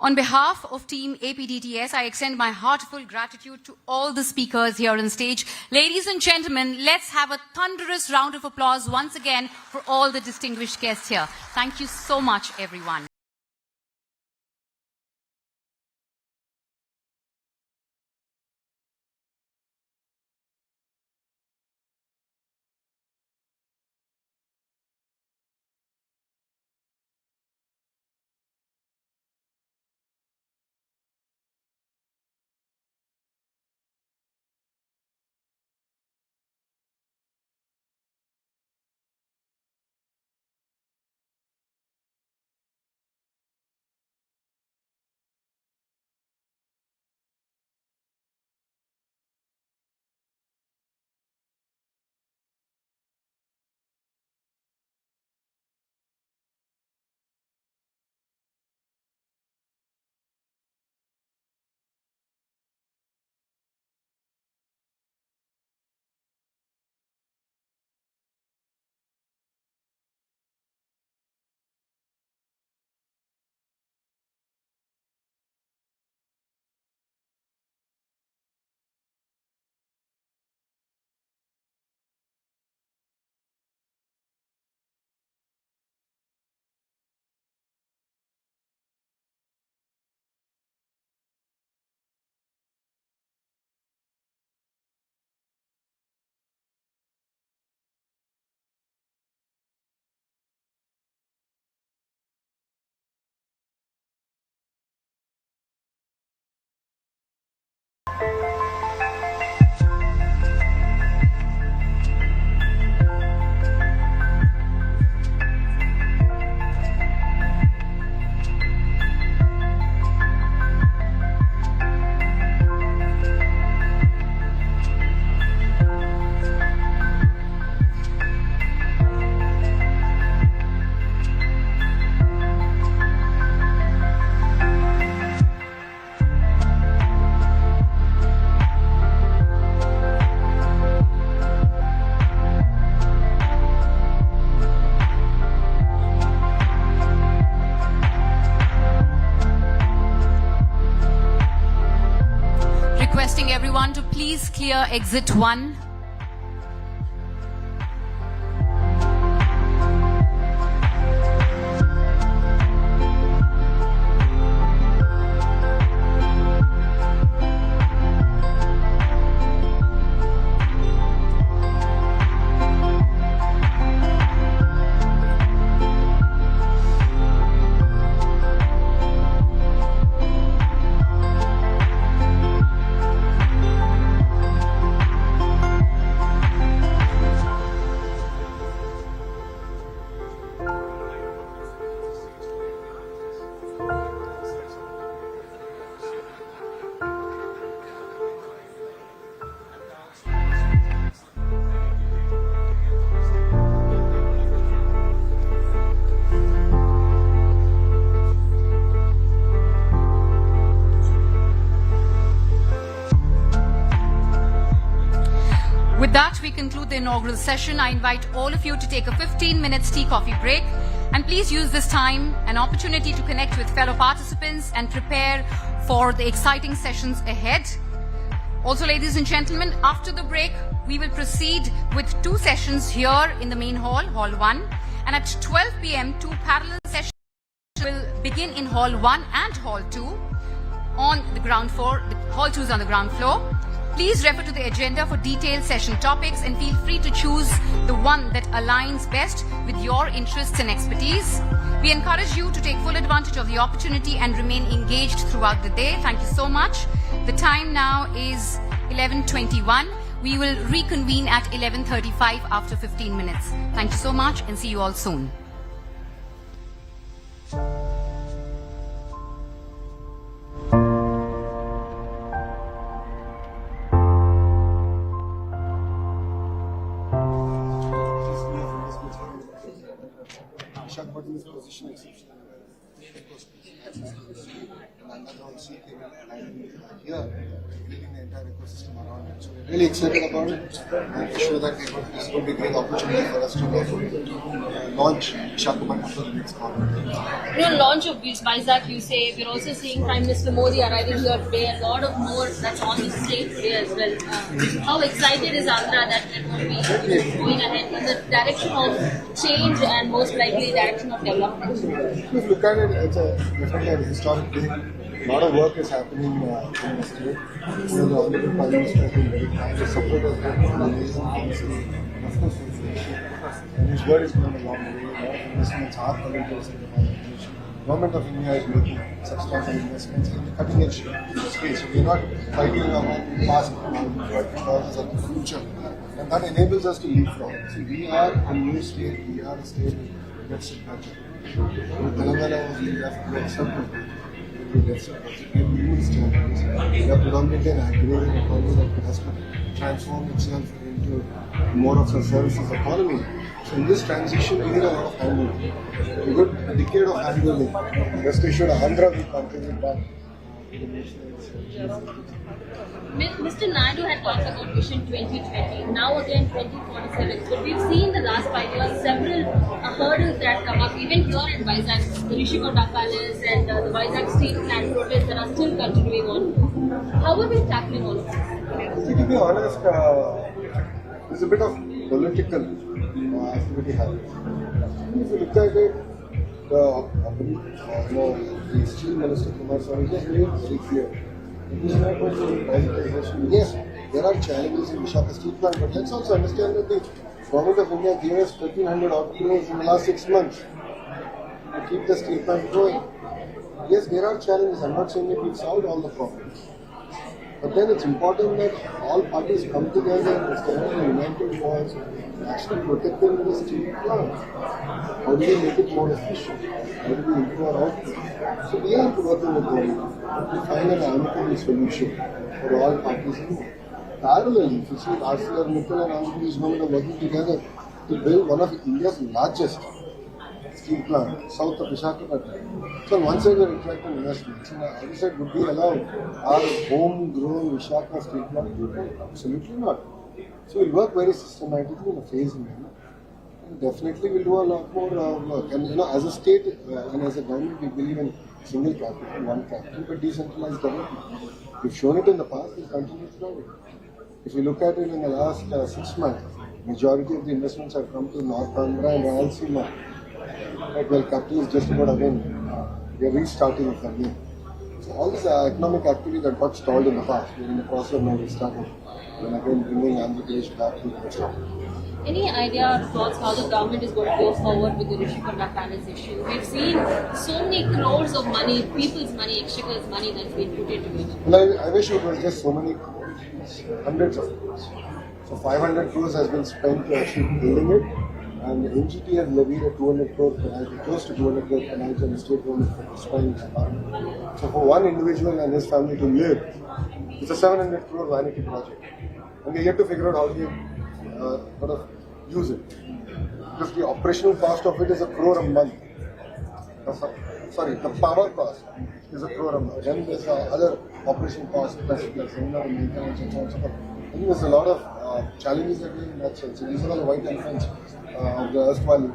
On behalf of Team APDTS, I extend my heartfelt gratitude to all the speakers here on stage. Ladies and gentlemen, let's have a thunderous round of applause once again for all the distinguished guests here. Thank you so much, everyone. please clear exit 1. With that, we conclude the inaugural session. I invite all of you to take a 15-minute tea coffee break. And please use this time an opportunity to connect with fellow participants and prepare for the exciting sessions ahead. Also, ladies and gentlemen, after the break, we will proceed with 2 sessions here in the main hall, Hall 1. And at 12 p.m., 2 parallel sessions will begin in Hall 1 and Hall 2 on the ground floor. Hall 2 is on the ground floor. Please refer to the agenda for detailed session topics and feel free to choose the one that aligns best with your interests and expertise. We encourage you to take full advantage of the opportunity and remain engaged throughout the day. Thank you so much. The time now is 11:21. We will reconvene at 11:35 after 15 minutes. Thank you so much and see you all soon. Visakhapatnam's position is exceptional. Here, building the entire ecosystem around it. So we're really excited about it. I'm sure that this is going to be a great opportunity for us to launch Visakhapatnam for the next conference. Launch of Vizag, you say. We're also seeing Prime Minister Modi arriving here today. A lot of more that's on the slate today as well. How excited is Andhra that it will be going ahead in the direction of change and most likely direction of development? If you look at it, it's definitely a historic day. A lot of work is happening in the state. The Honorable Prime Minister has been very kind. The support has been amazing. Of course, and his word is going a long way. A lot of investments are coming to us in the nation. Government of India is making substantial investments in the cutting edge space. So we're not fighting about the past, but because of the future. And that enables us to leapfrog. So we are a new state. We are a state that gets it better. Telangana was left to accept it. We are predominantly an agrarian economy that has to transform itself into more of a services economy. So in this transition, we need a lot of handling. A good decade of handling. Rest assured, Andhra will contribute back to the nation. Mr. Naidu had talked about Vision 2020, now again 2047. But we've seen the last 5 years several hurdles that come up, even here in Vizag, the Rishikota Palace and the Vizag Steel Plant protests that are still continuing on. How are we tackling all of this? To be honest, there's a bit of political activity happening. If you look at it, the Steel Minister Kumar Swamy is very clear. It is not about privatization. Yes, there are challenges in Visakhapatnam Steel Plant, but let's also understand that the Government of India gave us 1,300 odd crores in the last 6 months to keep the steel plant going. Yes, there are challenges. I'm not saying that we've solved all the problems. But then it's important that all parties come together and stand in a united cause actually protecting the steel plant. How do we make it more efficient? How do we improve our output? So we are working with them to find an amicable solution for all parties involved. Parallelly, if you see RCR Mittal and Andhra Pradesh government are working together to build one of India's largest steel plant south of Visakhapatnam. So on one side we are attracting investments, and on the other side would we allow our homegrown Visakhapatnam steel plant? Absolutely not. So we'll work very systematically in a phased manner. And definitely we'll do a lot more work. And as a state and as a government, we believe in single capital, one capital, but decentralized government. We've shown it in the past, we'll continue to do it. If you look at it in the last 6 months, majority of the investments have come to North Andhra and Rayalaseema. Right, well, capital is just about again, we are restarting it again. So all this economic activity that got stalled in the past, we are in the process of now restarting. And again, bringing Andhra Pradesh back to the top. Any idea or thoughts how the government is going to go forward with the Rishi Palace issue? We've seen so many crores of money, people's money, exchequer's money that's been put into it. Well, I wish it was just so many crores, hundreds of crores. So 500 crores has been spent to actually building it, and the NGT has levied a 200 crore penalty, close to 200 crore penalty on the state government for destroying the apartment. So for one individual and his family to live, it's a 700 crore vanity project. And we're yet to figure out how we sort of use it. Because the operational cost of it is 1 crore a month. Sorry, the power cost is 1 crore a month. Then there's other operation costs, like seminar and maintenance and so on and so forth. I think there's a lot of challenges that we in that sense. So these are all the white elephants of the erstwhile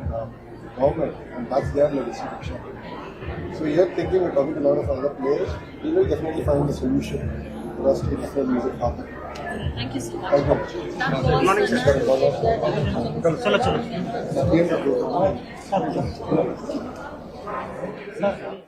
government, and that's their legacy to show. So here thinking, we're talking to a lot of other players, we will definitely find a solution for us to definitely use it further. Thank you so much. Thank you. That was Morning, sir.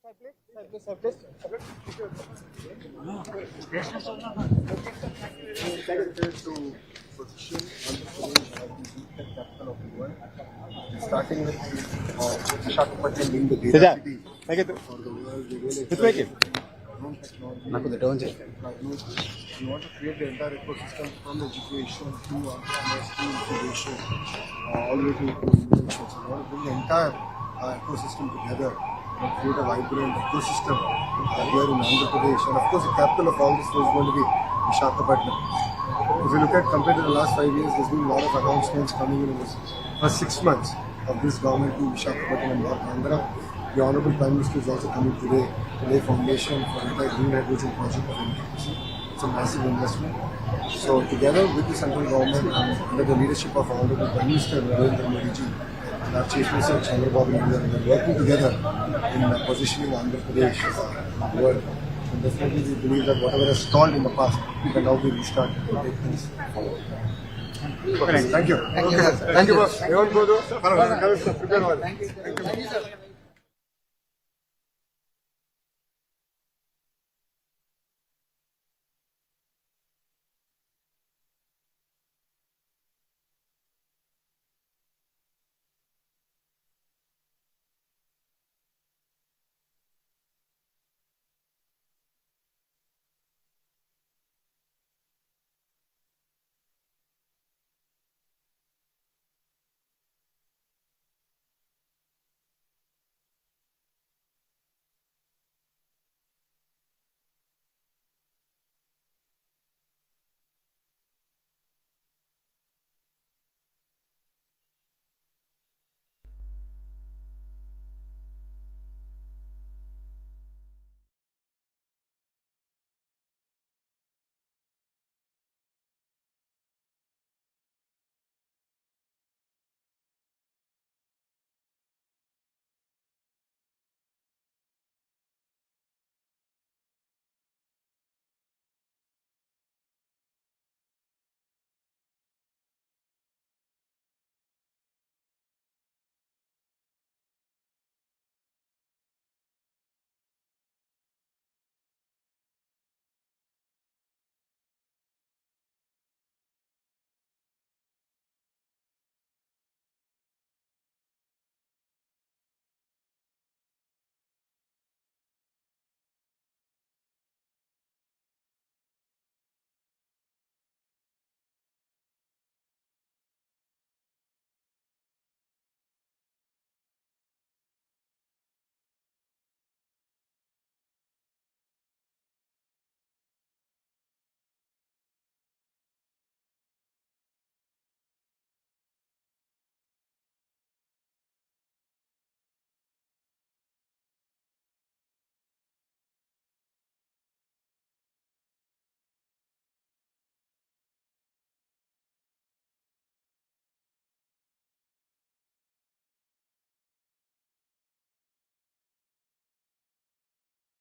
Starting with Visakhapatnam being the data city for the world, we really technology. We want to create the entire ecosystem from education to commerce to incubation, all the way to innovation. So we want to bring the entire ecosystem together and create a vibrant ecosystem here in Andhra Pradesh. And of course, the capital of all this is going to be Visakhapatnam. If you look at compared to the last 5 years, there's been a lot of announcements coming in this first 6 months of this government to Visakhapatnam and North Andhra. The Honorable Prime Minister is also coming today to lay foundation for the green hydrogen project of India. It's a massive investment. So together with the central government and under the leadership of Honorable Prime Minister Narendra Modi ji and our Chief Minister Chandrababu, we are working together in positioning Andhra Pradesh as the world. And definitely we believe that whatever has stalled in the past, we can now be restarted and take things forward. Okay, thank you. Thank you. Thank you. Thank you.